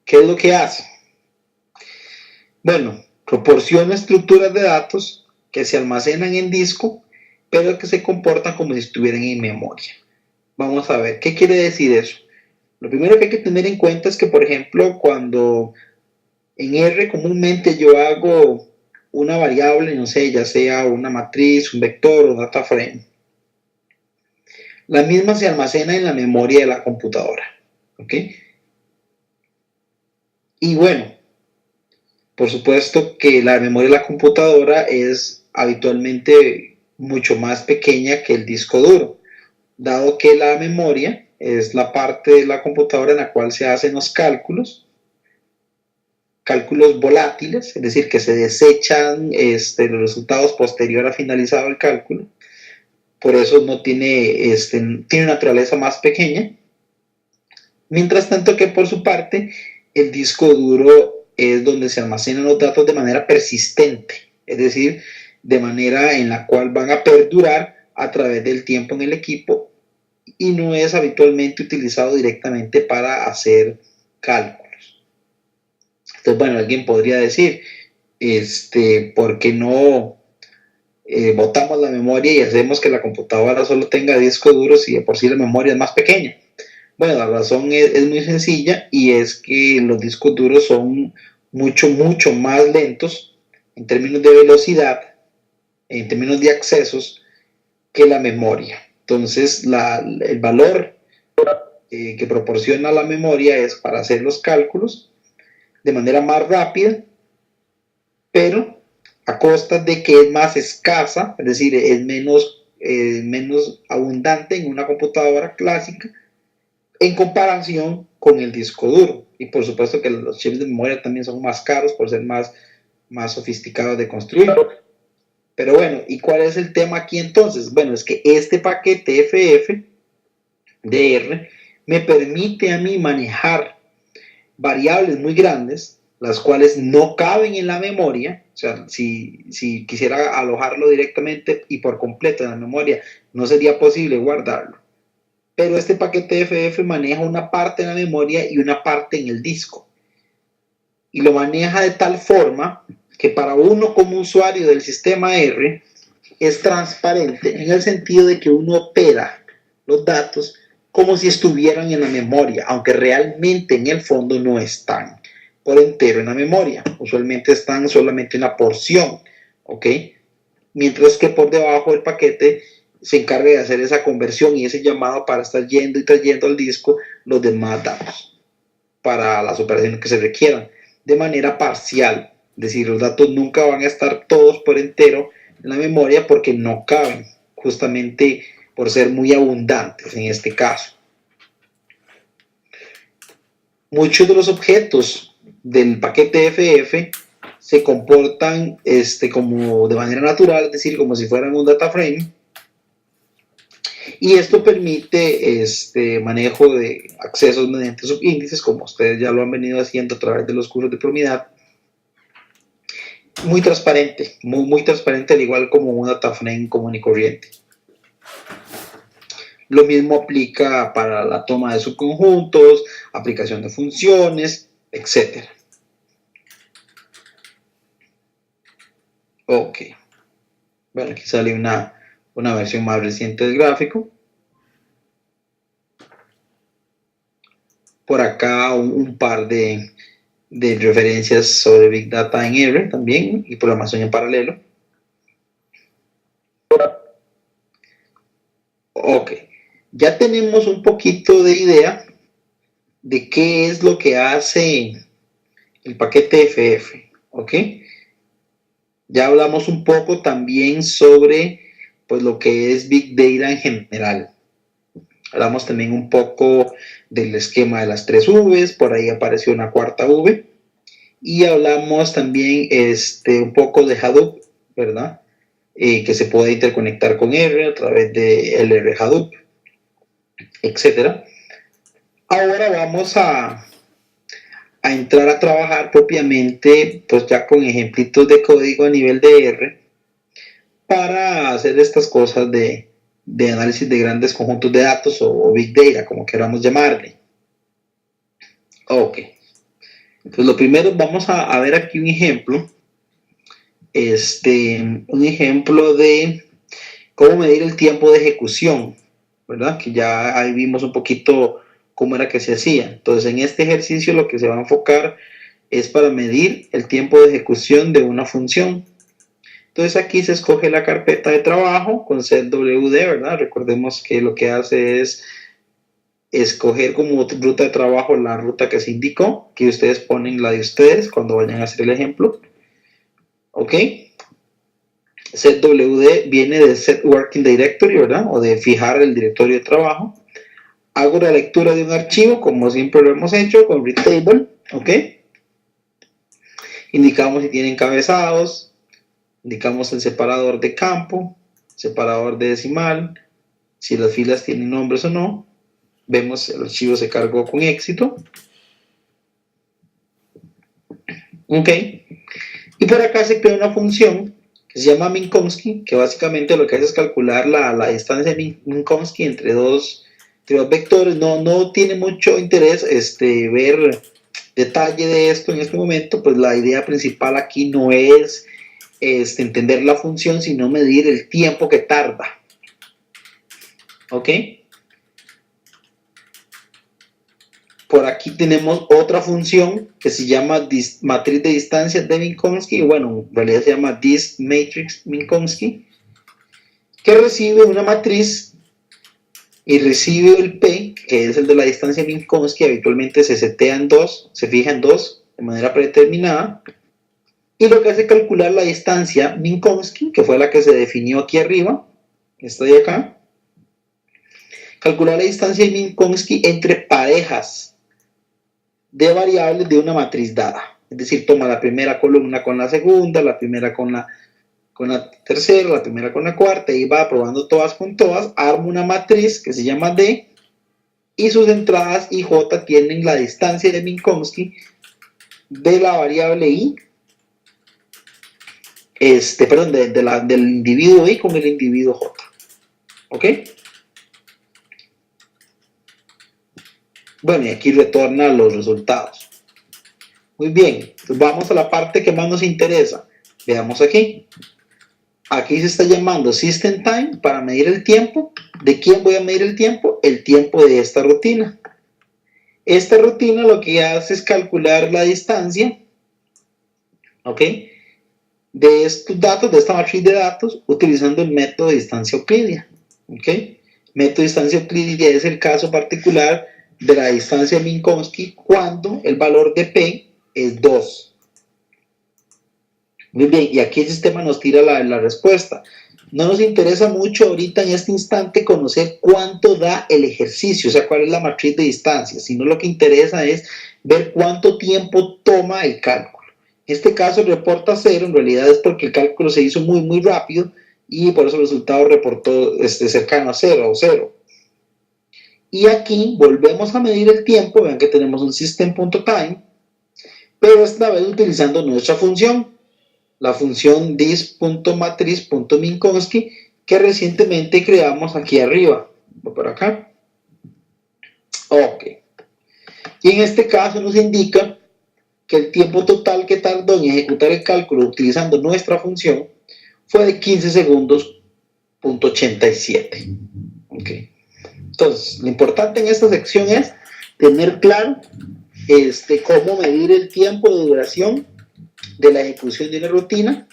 ¿qué es lo que hace? Bueno, proporciona estructuras de datos que se almacenan en disco, pero que se comportan como si estuvieran en memoria. Vamos a ver, ¿qué quiere decir eso? Lo primero que hay que tener en cuenta es que, por ejemplo, cuando en R comúnmente yo hago una variable, no sé, ya sea una matriz, un vector o un data frame, la misma se almacena en la memoria de la computadora. ¿Ok? Y bueno, por supuesto que la memoria de la computadora es habitualmente mucho más pequeña que el disco duro, dado que la memoria es la parte de la computadora en la cual se hacen los cálculos volátiles, es decir, que se desechan los resultados posterior a finalizado el cálculo. Por eso no tiene, tiene una naturaleza más pequeña. Mientras tanto que por su parte, el disco duro es donde se almacenan los datos de manera persistente, es decir, de manera en la cual van a perdurar a través del tiempo en el equipo y no es habitualmente utilizado directamente para hacer cálculos. Entonces, bueno, alguien podría decir, ¿por qué no botamos la memoria y hacemos que la computadora solo tenga disco duro si de por sí la memoria es más pequeña? Bueno, la razón es muy sencilla y es que los discos duros son mucho más lentos en términos de velocidad, en términos de accesos, que la memoria. Entonces, el valor que proporciona la memoria es para hacer los cálculos de manera más rápida, pero a costa de que es más escasa, es decir, es menos abundante en una computadora clásica en comparación con el disco duro. Y por supuesto que los chips de memoria también son más caros por ser más sofisticados de construir. Pero bueno, ¿y cuál es el tema aquí entonces? Bueno, es que este paquete FFDR me permite a mí manejar variables muy grandes, las cuales no caben en la memoria. O sea, si quisiera alojarlo directamente y por completo en la memoria, no sería posible guardarlo. Pero este paquete FF maneja una parte en la memoria y una parte en el disco. Y lo maneja de tal forma que para uno como usuario del sistema R es transparente en el sentido de que uno opera los datos como si estuvieran en la memoria, aunque realmente en el fondo no están por entero en la memoria. Usualmente están solamente en la porción, ¿ok? Mientras que por debajo del paquete se encarga de hacer esa conversión y ese llamado para estar yendo y trayendo al disco los demás datos para las operaciones que se requieran de manera parcial. Es decir, los datos nunca van a estar todos por entero en la memoria porque no caben, justamente por ser muy abundantes en este caso. Muchos de los objetos del paquete FF se comportan como de manera natural, es decir, como si fueran un data frame, y esto permite manejo de accesos mediante subíndices, como ustedes ya lo han venido haciendo a través de los cursos de Promidad. Muy transparente, muy transparente, al igual como un data frame común y corriente. Lo mismo aplica para la toma de subconjuntos, aplicación de funciones, etc. Ok. Bueno, aquí sale una versión más reciente del gráfico. Por acá un par de referencias sobre Big Data en R también y programación en paralelo. Ok. Ya tenemos un poquito de idea de qué es lo que hace el paquete FF, ¿ok? Ya hablamos un poco también sobre pues lo que es Big Data en general. Hablamos también un poco del esquema de las 3 Vs, por ahí apareció una cuarta V. Y hablamos también un poco de Hadoop, ¿verdad? Que se puede interconectar con R a través de LR Hadoop, etc. Ahora vamos a entrar a trabajar propiamente, pues ya con ejemplitos de código a nivel de R, para hacer estas cosas de análisis de grandes conjuntos de datos o Big Data, como queramos llamarle. Ok. Pues lo primero, vamos a ver aquí un ejemplo. Un ejemplo de cómo medir el tiempo de ejecución, ¿verdad? Que ya ahí vimos un poquito cómo era que se hacía. Entonces, en este ejercicio lo que se va a enfocar es para medir el tiempo de ejecución de una función. Entonces, aquí se escoge la carpeta de trabajo con ZWD, ¿verdad? Recordemos que lo que hace es escoger como ruta de trabajo la ruta que se indicó, que ustedes ponen la de ustedes cuando vayan a hacer el ejemplo. ¿Ok? ZWD viene de Set Working Directory, ¿verdad? O de fijar el directorio de trabajo. Hago la lectura de un archivo, como siempre lo hemos hecho, con read table, ¿ok? Indicamos si tiene encabezados, indicamos el separador de campo, separador de decimal, si las filas tienen nombres o no. Vemos el archivo se cargó con éxito. ¿Ok? Y por acá se crea una función que se llama Minkowski, que básicamente lo que hace es calcular la distancia de Minkowski entre dos vectores. No tiene mucho interés ver detalle de esto en este momento, pues la idea principal aquí no es entender la función, sino medir el tiempo que tarda. ¿Ok? Por aquí tenemos otra función que se llama matriz de distancia de Minkowski, bueno, en realidad se llama matrix Minkowski, que recibe una matriz y recibe el P, que es el de la distancia Minkowski. Habitualmente se setea en 2, se fija en 2 de manera predeterminada, y lo que hace es calcular la distancia Minkowski, que fue la que se definió aquí arriba, esta de acá, calcular la distancia de Minkowski entre parejas de variables de una matriz dada. Es decir, toma la primera columna con la segunda, la primera con la tercera, la primera con la cuarta, y va probando todas con todas, arma una matriz que se llama D, y sus entradas I y J tienen la distancia de Minkowski de la variable I, del individuo I con el individuo J. ¿Ok? Bueno, y aquí retorna los resultados. Muy bien, entonces vamos a la parte que más nos interesa. Veamos aquí. Aquí se está llamando System Time para medir el tiempo. ¿De quién voy a medir el tiempo? El tiempo de esta rutina. Esta rutina lo que hace es calcular la distancia, ¿ok?, de estos datos, de esta matriz de datos, utilizando el método de distancia euclidia. ¿Ok? Método de distancia euclidia es el caso particular de la distancia de Minkowski cuando el valor de P es 2. Muy bien, y aquí el sistema nos tira la respuesta. No nos interesa mucho ahorita en este instante conocer cuánto da el ejercicio, o sea, cuál es la matriz de distancia, sino lo que interesa es ver cuánto tiempo toma el cálculo. En este caso reporta 0, en realidad es porque el cálculo se hizo muy rápido y por eso el resultado reportó cercano a 0 o 0. Y aquí volvemos a medir el tiempo, vean que tenemos un system.time, pero esta vez utilizando nuestra función, la función dis.matriz.minkowski que recientemente creamos aquí arriba, por acá. Ok. Y en este caso nos indica que el tiempo total que tardó en ejecutar el cálculo utilizando nuestra función fue de 15 segundos, .87. Okay. Entonces, lo importante en esta sección es tener claro cómo medir el tiempo de duración de la ejecución de una rutina.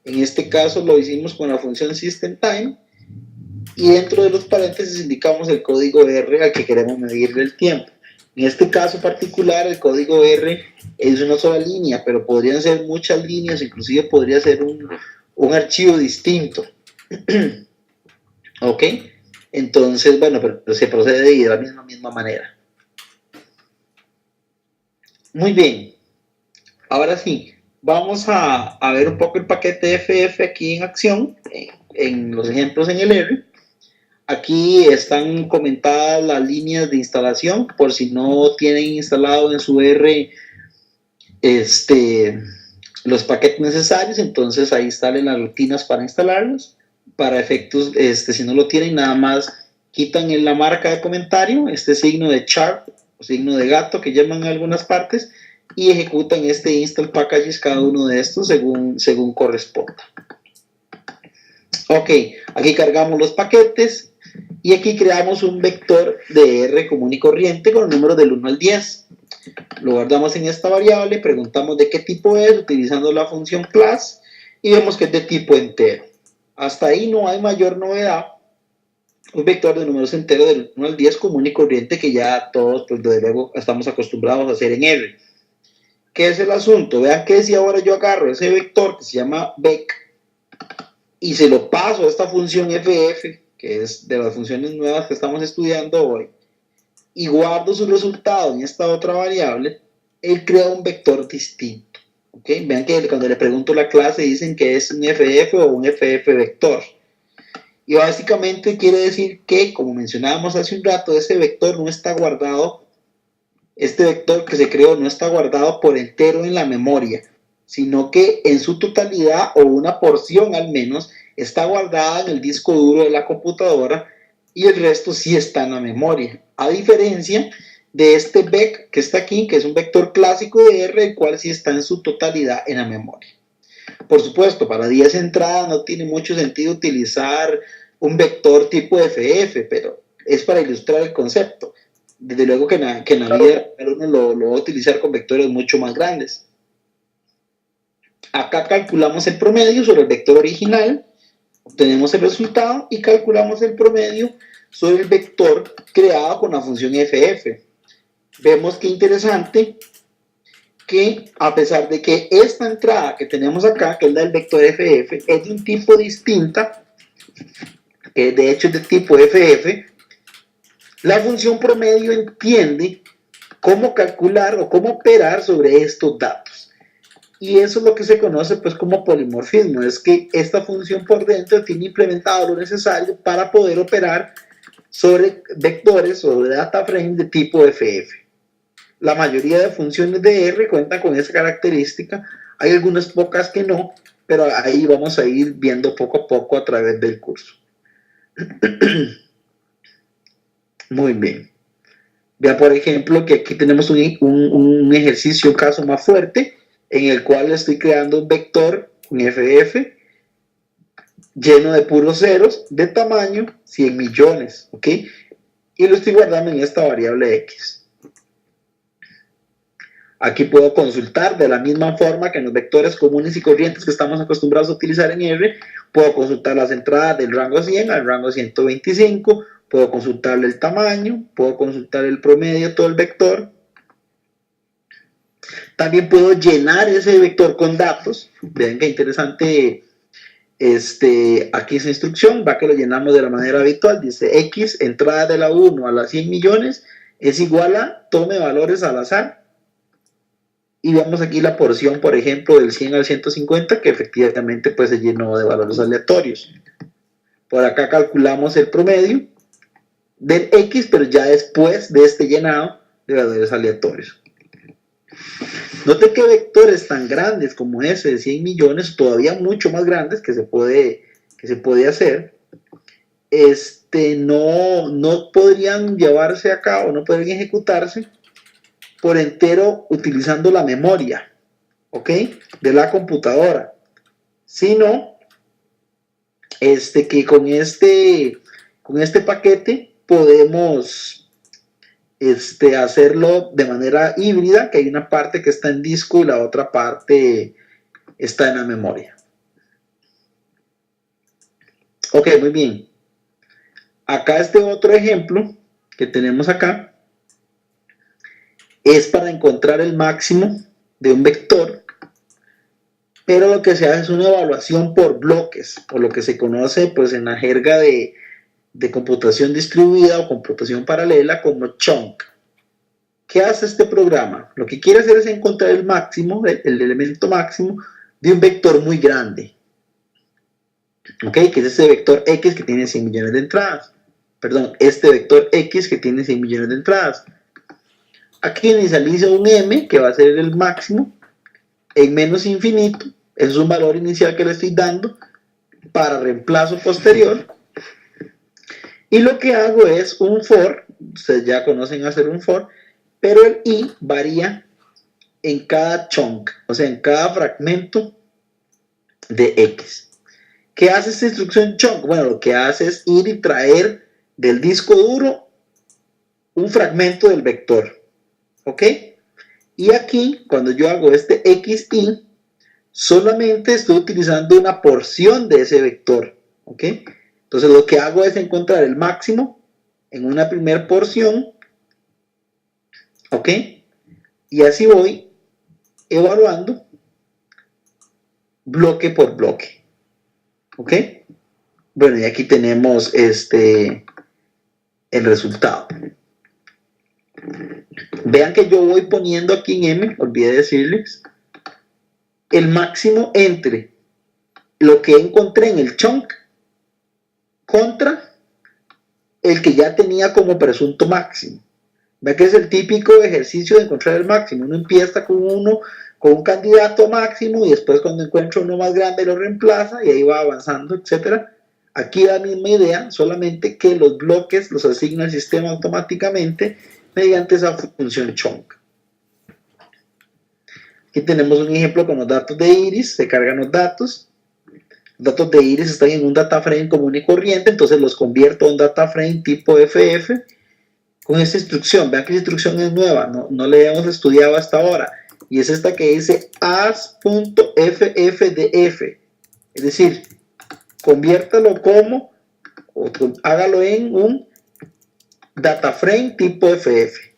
En este caso lo hicimos con la función system_time y dentro de los paréntesis indicamos el código R al que queremos medirle el tiempo. En este caso particular el código R es una sola línea, pero podrían ser muchas líneas, inclusive podría ser un archivo distinto. ¿Ok? Entonces, bueno, pero se procede de la misma manera. Muy bien. Ahora sí, vamos a ver un poco el paquete FF aquí en acción, en los ejemplos en el R. Aquí están comentadas las líneas de instalación, por si no tienen instalado en su R los paquetes necesarios, entonces ahí salen las rutinas para instalarlos. Para efectos, si no lo tienen, nada más quitan en la marca de comentario este signo de chart o signo de gato que llaman en algunas partes y ejecutan este install packages, cada uno de estos según corresponda. Ok, aquí cargamos los paquetes y aquí creamos un vector de R común y corriente con el número del 1 al 10. Lo guardamos en esta variable, preguntamos de qué tipo es utilizando la función class y vemos que es de tipo entero. Hasta ahí no hay mayor novedad. Un vector de números enteros del 1 al 10 común y corriente que ya todos, pues desde luego, estamos acostumbrados a hacer en R. ¿Qué es el asunto? Vean que si ahora yo agarro ese vector que se llama vec y se lo paso a esta función ff, que es de las funciones nuevas que estamos estudiando hoy, y guardo su resultado en esta otra variable, él crea un vector distinto. ¿Okay? Vean que cuando le pregunto a la clase dicen que es un FF o un FF vector. Y básicamente quiere decir que, como mencionábamos hace un rato, ese vector no está guardado, este vector que se creó no está guardado por entero en la memoria, sino que en su totalidad o una porción al menos está guardada en el disco duro de la computadora y el resto sí está en la memoria. A diferencia de este vec que está aquí, que es un vector clásico de R, el cual sí está en su totalidad en la memoria. Por supuesto, para 10 entradas no tiene mucho sentido utilizar un vector tipo FF, pero es para ilustrar el concepto. Desde luego que en la vida uno lo va a utilizar con vectores mucho más grandes. Acá calculamos el promedio sobre el vector original, obtenemos el resultado y calculamos el promedio sobre el vector creado con la función FF. Vemos que interesante que a pesar de que esta entrada que tenemos acá, que es la del vector FF, es de un tipo distinta, de hecho es de tipo FF, La función promedio entiende cómo calcular o cómo operar sobre estos datos. Y eso es lo que se conoce pues como polimorfismo, es que esta función por dentro tiene implementado lo necesario para poder operar sobre vectores o data frames de tipo FF. La mayoría de funciones de R cuentan con esa característica, hay algunas pocas que no, pero ahí vamos a ir viendo poco a poco a través del curso. Muy bien. Vea, por ejemplo, que aquí tenemos un ejercicio, un caso más fuerte, en el cual estoy creando un vector, un FF, lleno de puros ceros, de tamaño 100 millones, ¿ok? Y lo estoy guardando en esta variable X. Aquí puedo consultar de la misma forma que en los vectores comunes y corrientes que estamos acostumbrados a utilizar en R, puedo consultar las entradas del rango 100 al rango 125, puedo consultarle el tamaño, puedo consultar el promedio de todo el vector. También puedo llenar ese vector con datos. Vean qué interesante aquí esa instrucción, va que lo llenamos de la manera habitual. Dice X, entrada de la 1 a las 100 millones, es igual a, tome valores al azar. Y vemos aquí la porción, por ejemplo, del 100 al 150, que efectivamente pues se llenó de valores aleatorios. Por acá calculamos el promedio del X, pero ya después de este llenado de valores aleatorios. Note que vectores tan grandes como ese de 100 millones, todavía mucho más grandes que se puede hacer, no podrían llevarse a cabo, no podrían ejecutarse por entero utilizando la memoria, ¿ok? De la computadora, sino que con este paquete podemos hacerlo de manera híbrida, que hay una parte que está en disco y la otra parte está en la memoria. Ok, muy bien. Acá este otro ejemplo que tenemos acá es para encontrar el máximo de un vector, pero lo que se hace es una evaluación por bloques, o lo que se conoce pues en la jerga de computación distribuida o computación paralela como chunk. ¿Qué hace este programa? Lo que quiere hacer es encontrar el máximo, el elemento máximo de un vector muy grande. ¿Ok? Que es ese vector X que tiene 100 millones de entradas. Perdón, este vector X que tiene 100 millones de entradas. Aquí inicializo un M que va a ser el máximo en menos infinito. Eso es un valor inicial que le estoy dando para reemplazo posterior. Y lo que hago es un for. Ustedes ya conocen hacer un for. Pero el i varía en cada chunk, o sea, en cada fragmento de X. ¿Qué hace esta instrucción chunk? Bueno, lo que hace es ir y traer del disco duro un fragmento del vector, ¿ok? Y aquí, cuando yo hago este XI, solamente estoy utilizando una porción de ese vector, ¿ok? Entonces lo que hago es encontrar el máximo en una primera porción, ¿ok? Y así voy evaluando bloque por bloque, ¿ok? Bueno, y aquí tenemos el resultado. Vean que yo voy poniendo aquí en M, olvidé decirles, el máximo entre lo que encontré en el chunk contra el que ya tenía como presunto máximo. Vean que es el típico ejercicio de encontrar el máximo. Uno empieza con un candidato máximo y después cuando encuentra uno más grande lo reemplaza y ahí va avanzando, etc. Aquí la misma idea, solamente que los bloques los asigna el sistema automáticamente mediante esa función chunk. Aquí tenemos un ejemplo con los datos de iris, se cargan los datos. Los datos de iris están en un data frame común y corriente, entonces los convierto a un data frame tipo FF con esta instrucción. Vean que la instrucción es nueva, no la habíamos estudiado hasta ahora, y es esta que dice as.ffdf, es decir, conviértalo como, o hágalo en un data frame tipo FF,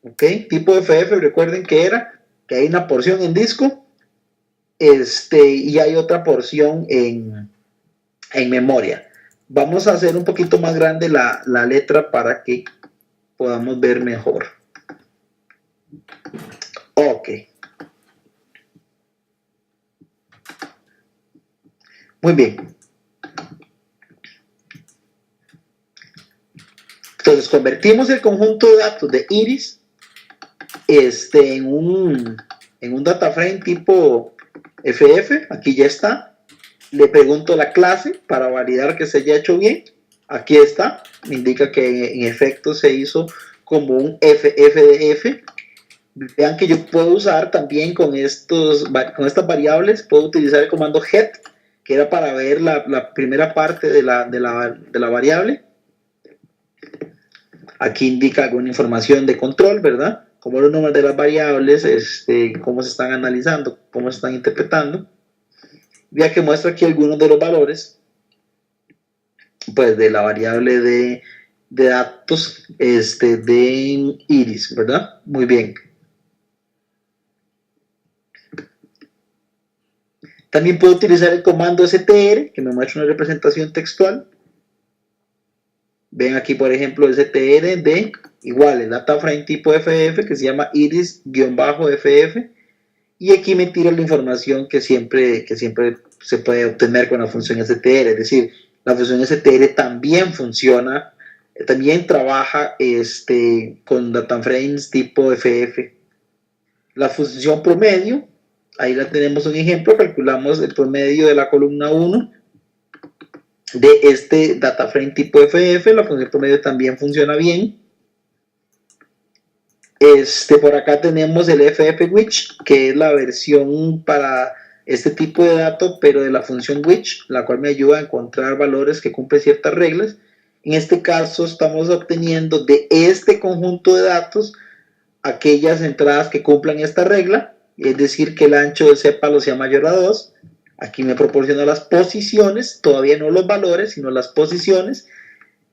¿ok? Tipo FF, recuerden que hay una porción en disco, y hay otra porción en memoria. Vamos a hacer un poquito más grande la letra para que podamos ver mejor. Ok. Muy bien. Entonces convertimos el conjunto de datos de iris en un data frame tipo FF. Aquí ya está. Le pregunto la clase para validar que se haya hecho bien. Aquí está. Me indica que en efecto se hizo como un FFDF. Vean que yo puedo usar también con estas variables, puedo utilizar el comando head, que era para ver la primera parte de la variable. Aquí indica alguna información de control, ¿verdad? Como los números de las variables, cómo se están analizando, cómo se están interpretando. Ya que muestra aquí algunos de los valores, pues de la variable de datos de iris, ¿verdad? Muy bien. También puedo utilizar el comando str, que me muestra una representación textual. Ven aquí, por ejemplo, str de igual el data frame tipo FF, que se llama iris-ff. Y aquí me tira la información que siempre se puede obtener con la función str. Es decir, la función str también funciona, también trabaja con data frames tipo FF. La función promedio, ahí la tenemos un ejemplo, calculamos el promedio de la columna 1 de este data frame tipo FF. La función promedio también funciona bien. Por acá tenemos el FF Which, que es la versión para este tipo de datos, pero de la función Which, la cual me ayuda a encontrar valores que cumplen ciertas reglas. En este caso estamos obteniendo de este conjunto de datos aquellas entradas que cumplan esta regla, es decir, que el ancho del sépalo sea mayor a 2. Aquí me proporciona las posiciones, todavía no los valores, sino las posiciones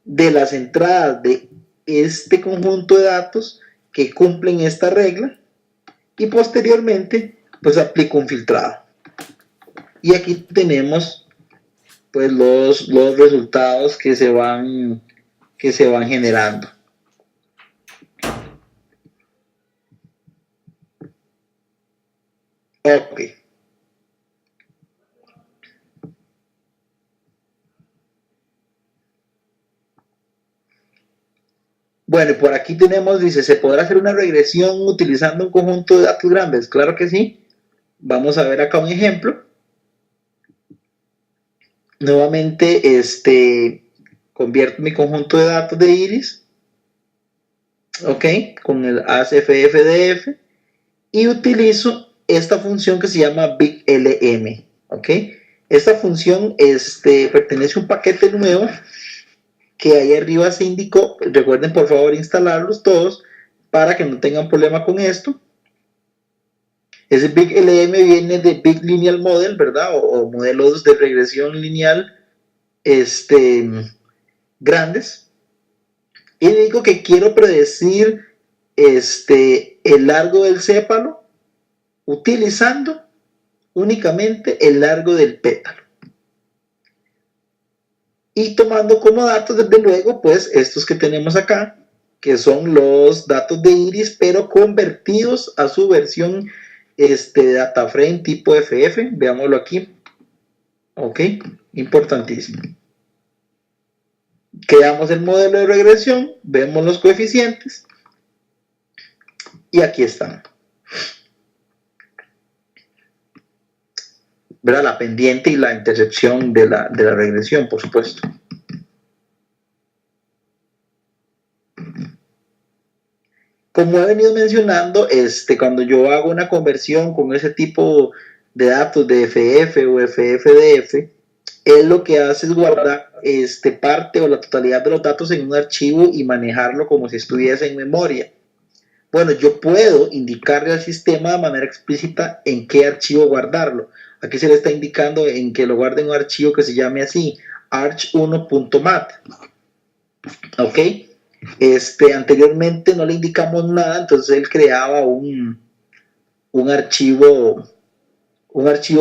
de las entradas de este conjunto de datos que cumplen esta regla, y posteriormente pues aplico un filtrado. Y aquí tenemos pues los resultados que se van generando. Ok. Bueno, por aquí tenemos, dice, ¿se podrá hacer una regresión utilizando un conjunto de datos grandes? Claro que sí. Vamos a ver acá un ejemplo. Nuevamente, convierto mi conjunto de datos de iris, ok, con el ASFFDF, y utilizo esta función que se llama BigLM, ok. Esta función pertenece a un paquete nuevo que ahí arriba se indicó. Recuerden por favor instalarlos todos para que no tengan problema con esto. Ese BigLM viene de Big Lineal Model, ¿verdad? O modelos de regresión lineal grandes. Y digo que quiero predecir el largo del sépalo utilizando únicamente el largo del pétalo. Y tomando como datos, desde luego, pues estos que tenemos acá, que son los datos de iris, pero convertidos a su versión data frame tipo FF. Veámoslo aquí. Ok, importantísimo. Creamos el modelo de regresión, vemos los coeficientes y aquí están. ¿Verdad? La pendiente y la intercepción de la regresión, por supuesto. Como he venido mencionando, cuando yo hago una conversión con ese tipo de datos de FF o FFDF, él lo que hace es guardar parte o la totalidad de los datos en un archivo y manejarlo como si estuviese en memoria. Bueno, yo puedo indicarle al sistema de manera explícita en qué archivo guardarlo. Aquí se le está indicando en que lo guarde en un archivo que se llame así, arch1.mat. ¿Ok? Anteriormente no le indicamos nada, entonces él creaba un archivo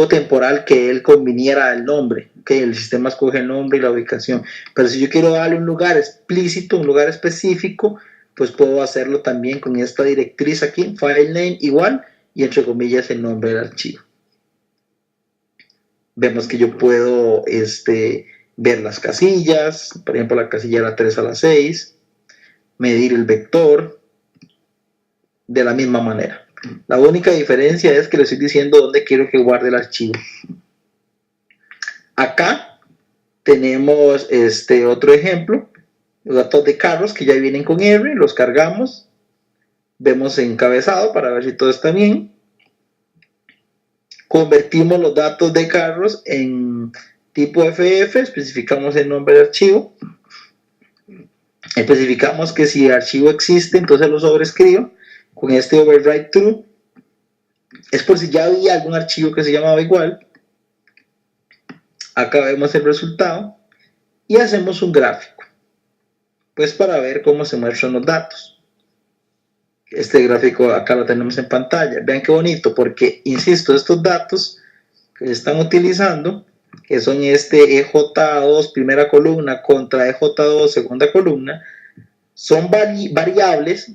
temporal que él conviniera el nombre. ¿Ok? El sistema escoge el nombre y la ubicación. Pero si yo quiero darle un lugar explícito, un lugar específico, pues puedo hacerlo también con esta directriz aquí, file name igual, y entre comillas el nombre del archivo. Vemos que yo puedo ver las casillas, por ejemplo la casilla de la 3 a la 6, medir el vector, de la misma manera. La única diferencia es que le estoy diciendo dónde quiero que guarde el archivo. Acá tenemos otro ejemplo, los datos de carros que ya vienen con R, los cargamos, vemos encabezado para ver si todo está bien. Convertimos los datos de carros en tipo FF, especificamos el nombre del archivo, especificamos que si el archivo existe, entonces lo sobrescribo con este override true. Es por si ya había algún archivo que se llamaba igual. Acá vemos el resultado y hacemos un gráfico, pues para ver cómo se muestran los datos. Este gráfico acá lo tenemos en pantalla. Vean qué bonito, porque insisto, estos datos que se están utilizando, que son EJ2 primera columna contra EJ2 segunda columna, son variables,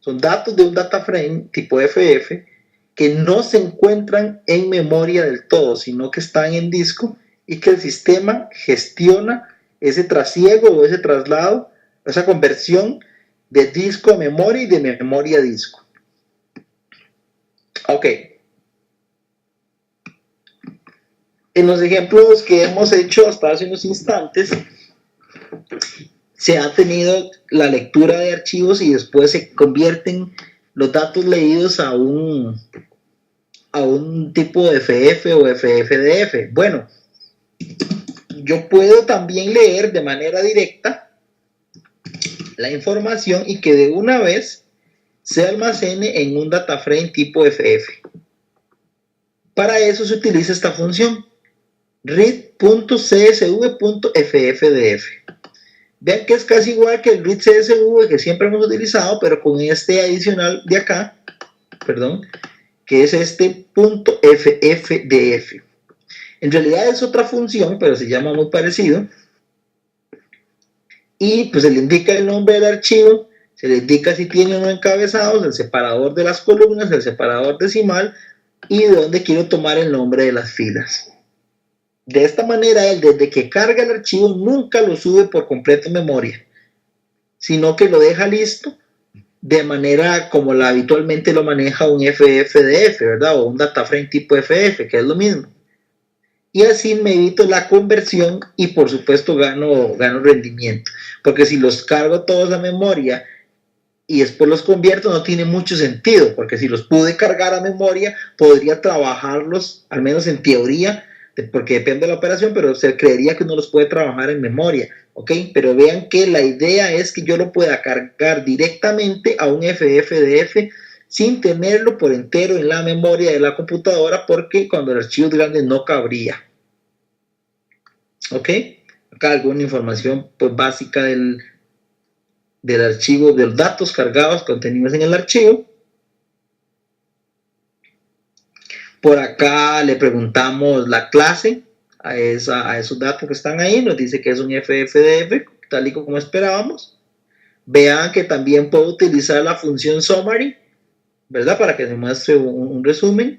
son datos de un data frame tipo FF que no se encuentran en memoria del todo, sino que están en disco y que el sistema gestiona ese trasiego o ese traslado, esa conversión de disco a memoria y de memoria a disco. Ok. En los ejemplos que hemos hecho hasta hace unos instantes, se ha tenido la lectura de archivos y después se convierten los datos leídos a un tipo de FF o FFDF. Bueno, yo puedo también leer de manera directa la información y que de una vez se almacene en un data frame tipo FF. Para eso se utiliza esta función read.csv.ffdf. Vean que es casi igual que el read CSV que siempre hemos utilizado, pero con este adicional de acá, perdón, que es .ffdf. En realidad es otra función, pero se llama muy parecido. Y pues se le indica el nombre del archivo, se le indica si tiene o no encabezados, el separador de las columnas, el separador decimal y de dónde quiero tomar el nombre de las filas. De esta manera, él desde que carga el archivo nunca lo sube por completo en memoria, sino que lo deja listo de manera como habitualmente lo maneja un FFDF, ¿verdad? O un data frame tipo FF, que es lo mismo. Y así me evito la conversión y por supuesto gano rendimiento. Porque si los cargo todos a memoria y después los convierto, no tiene mucho sentido. Porque si los pude cargar a memoria, podría trabajarlos, al menos en teoría, porque depende de la operación, pero se creería que uno los puede trabajar en memoria. ¿Ok? Pero vean que la idea es que yo lo pueda cargar directamente a un FFDF sin tenerlo por entero en la memoria de la computadora, porque cuando el archivo es grande no cabría. ¿Ok? Acá alguna información pues, básica del archivo, de los datos cargados contenidos en el archivo. Por acá le preguntamos la clase a esos datos que están ahí, nos dice que es un FFDF, tal y como esperábamos. Vean que también puedo utilizar la función summary, ¿verdad? Para que se muestre un resumen.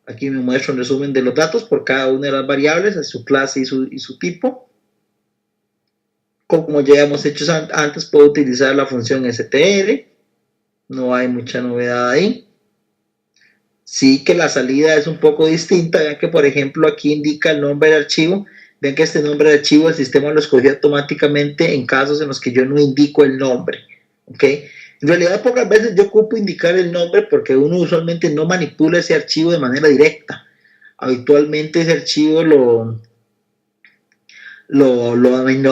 Aquí me muestra un resumen de los datos por cada una de las variables, su clase y su tipo. Como ya hemos hecho antes, puedo utilizar la función str. No hay mucha novedad ahí. Sí que la salida es un poco distinta. Vean que, por ejemplo, aquí indica el nombre del archivo. Vean que este nombre del archivo el sistema lo escogió automáticamente en casos en los que yo no indico el nombre. ¿Ok? En realidad pocas veces yo ocupo indicar el nombre porque uno usualmente no manipula ese archivo de manera directa. Habitualmente ese archivo lo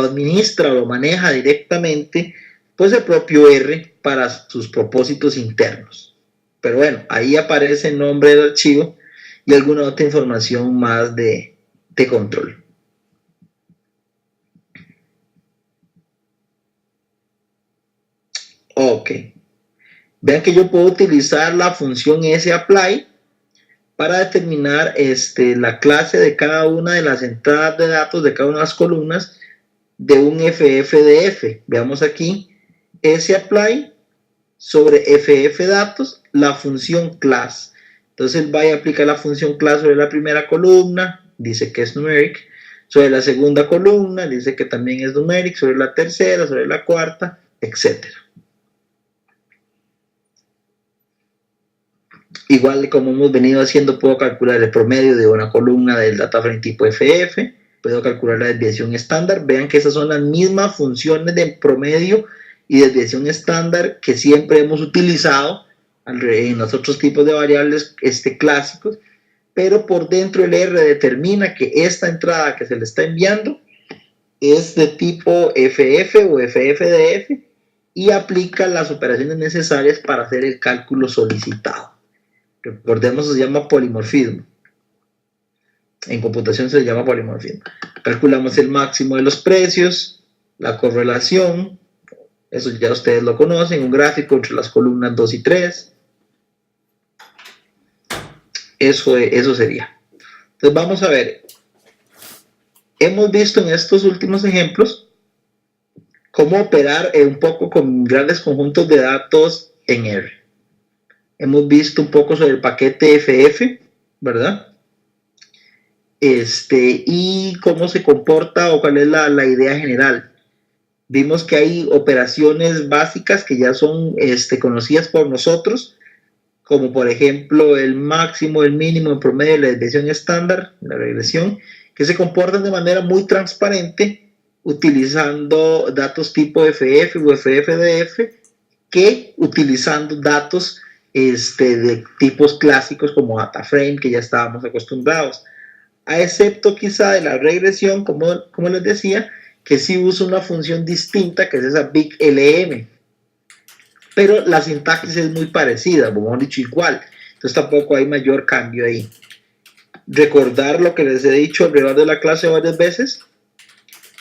administra o lo maneja directamente pues el propio R para sus propósitos internos. Pero bueno, ahí aparece el nombre del archivo y alguna otra información más de control. Ok. Vean que yo puedo utilizar la función sapply para determinar la clase de cada una de las entradas de datos de cada una de las columnas de un FFDF. Veamos aquí sapply sobre ffdatos, la función class. Entonces él va a aplicar la función class sobre la primera columna, dice que es numeric, sobre la segunda columna, dice que también es numeric, sobre la tercera, sobre la cuarta, etc. Igual como hemos venido haciendo, puedo calcular el promedio de una columna del data frame tipo FF, puedo calcular la desviación estándar. Vean que esas son las mismas funciones de promedio y desviación estándar que siempre hemos utilizado en los otros tipos de variables clásicos, pero por dentro el R determina que esta entrada que se le está enviando es de tipo FF o FFDF y aplica las operaciones necesarias para hacer el cálculo solicitado. Recordemos, se llama polimorfismo. En computación se llama polimorfismo. Calculamos el máximo de los precios, la correlación, eso ya ustedes lo conocen, un gráfico entre las columnas 2 y 3. Eso sería. Entonces vamos a ver. Hemos visto en estos últimos ejemplos cómo operar un poco con grandes conjuntos de datos en R. Hemos visto un poco sobre el paquete FF, ¿verdad? Y cómo se comporta o cuál es la idea general. Vimos que hay operaciones básicas que ya son conocidas por nosotros, como por ejemplo el máximo, el mínimo, el promedio, la desviación estándar, la regresión, que se comportan de manera muy transparente utilizando datos tipo FF o FFDF que utilizando datos de tipos clásicos como data frame que ya estábamos acostumbrados, a excepto quizá de la regresión, como les decía, que sí usa una función distinta, que es esa big LM, pero la sintaxis es muy parecida, como hemos dicho, igual, entonces tampoco hay mayor cambio ahí. Recordar lo que les he dicho alrededor de la clase varias veces,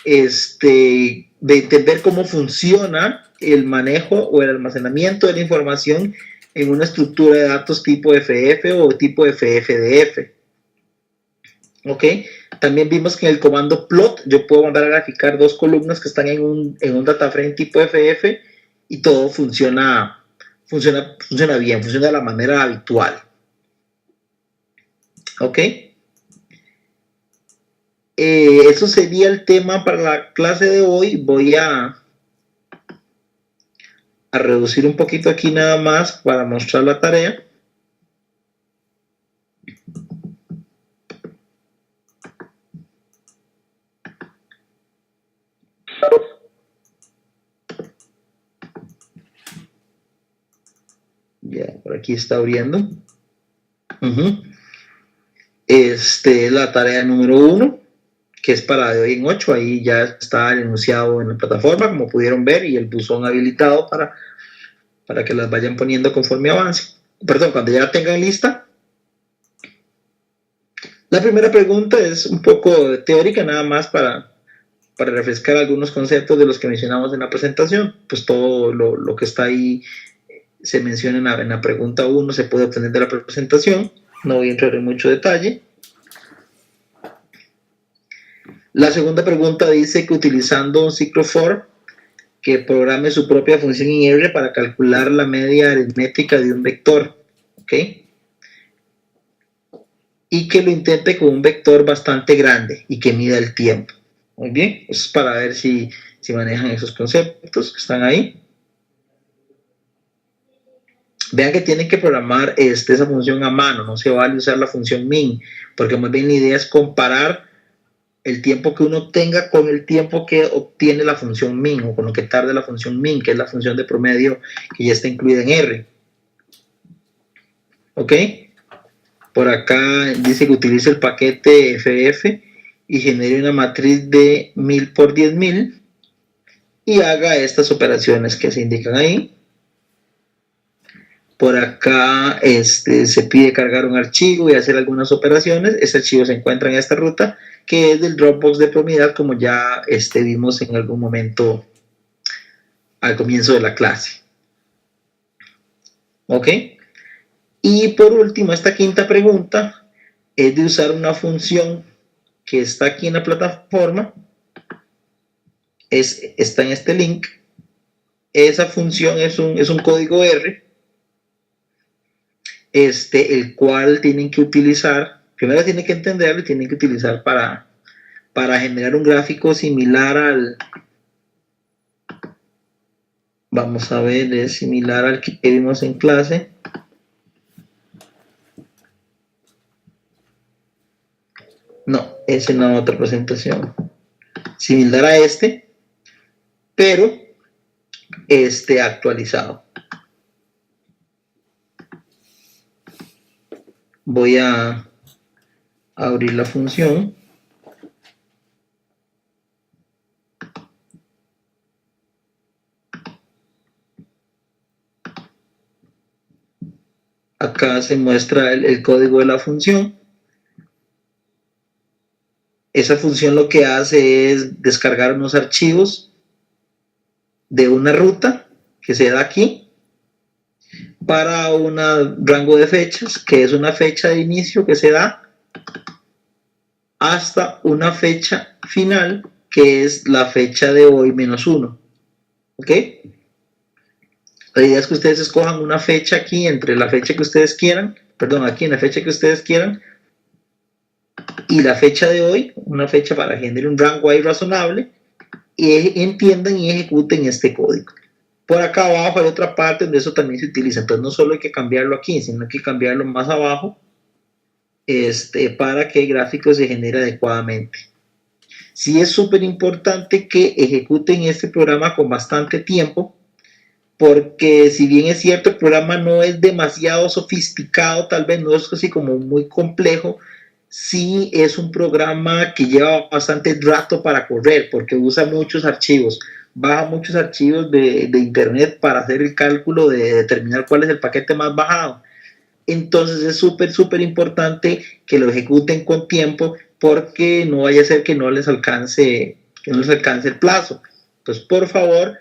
de entender cómo funciona el manejo o el almacenamiento de la información en una estructura de datos tipo FF o tipo FFDF. ¿Ok? También vimos que en el comando plot yo puedo mandar a graficar dos columnas que están en un data frame tipo FF y todo funciona bien, funciona de la manera habitual. ¿Ok? Eso sería el tema para la clase de hoy. Voy a reducir un poquito aquí nada más para mostrar la tarea. Ya, por aquí está abriendo. La tarea número 1, que es para de hoy en 8. Ahí ya está el enunciado en la plataforma, como pudieron ver, y el buzón habilitado para que las vayan poniendo conforme avance. Perdón, cuando ya la tengan lista. La primera pregunta es un poco teórica, nada más para refrescar algunos conceptos de los que mencionamos en la presentación. Pues todo lo que está ahí se menciona en la pregunta 1, se puede obtener de la presentación. No voy a entrar en mucho detalle. La segunda pregunta dice que utilizando un ciclo for que programe su propia función en R para calcular la media aritmética de un vector, ¿ok? Y que lo intente con un vector bastante grande y que mida el tiempo. Muy bien, eso es para ver si manejan esos conceptos que están ahí. Vean que tienen que programar esa función a mano, no se vale usar la función min, porque muy bien la idea es comparar el tiempo que uno obtenga con el tiempo que obtiene la función min, o con lo que tarde la función min, que es la función de promedio que ya está incluida en R. ¿Ok? Por acá dice que utilice el paquete FF y genere una matriz de 1000 por 10.000 y haga estas operaciones que se indican ahí. Por acá se pide cargar un archivo y hacer algunas operaciones. Ese archivo se encuentra en esta ruta, que es del Dropbox de Promidad, como ya vimos en algún momento al comienzo de la clase. ¿Ok? Y por último, esta quinta pregunta es de usar una función que está aquí en la plataforma. Está en este link. esa función es un código R, el cual tienen que utilizar, primero tienen que entenderlo y tienen que utilizar para generar un gráfico similar al, vamos a ver, es similar al que vimos en clase. No, es en la otra presentación. Similar a pero actualizado. Voy a abrir la función. Acá se muestra el código de la función. Esa función lo que hace es descargar unos archivos de una ruta que se da aquí para un rango de fechas, que es una fecha de inicio que se da hasta una fecha final, que es la fecha de hoy -1. ¿Ok? La idea es que ustedes escojan una fecha aquí entre la fecha que ustedes quieran, perdón, aquí en la fecha que ustedes quieran, y la fecha de hoy, una fecha para generar un rango ahí razonable, y entiendan y ejecuten este código. Por acá abajo hay otra parte donde eso también se utiliza, entonces no solo hay que cambiarlo aquí, sino hay que cambiarlo más abajo para que el gráfico se genere adecuadamente. Sí es súper importante que ejecuten este programa con bastante tiempo, porque si bien es cierto el programa no es demasiado sofisticado, tal vez no es así como muy complejo, sí es un programa que lleva bastante rato para correr, porque usa muchos archivos, baja muchos archivos de internet para hacer el cálculo de determinar cuál es el paquete más bajado. Entonces es súper importante que lo ejecuten con tiempo, porque no vaya a ser que no les alcance el plazo. Entonces, por favor,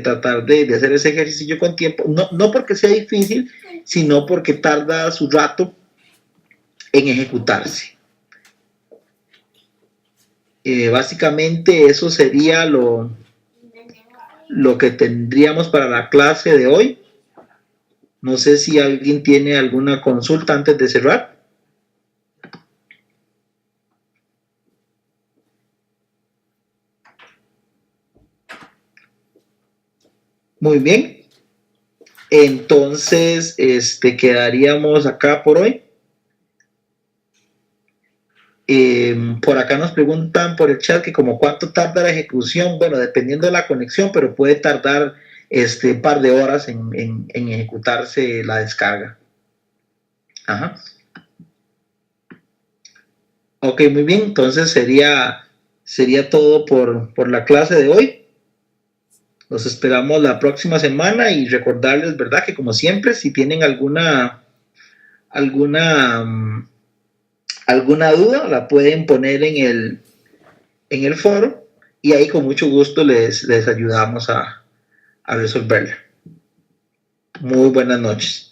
tratar de hacer ese ejercicio con tiempo, no porque sea difícil, sino porque tarda su rato en ejecutarse. Básicamente eso sería lo que tendríamos para la clase de hoy. No sé si alguien tiene alguna consulta antes de cerrar. Muy bien. Entonces, quedaríamos acá por hoy. Por acá nos preguntan por el chat que como cuánto tarda la ejecución. Bueno, dependiendo de la conexión, pero puede tardar un par de horas en ejecutarse la descarga. Ajá. Ok, muy bien. Entonces sería todo por la clase de hoy. Los esperamos la próxima semana y recordarles, ¿verdad? Que como siempre, si tienen alguna duda, la pueden poner en el foro y ahí con mucho gusto les ayudamos a resolverla. Muy buenas noches.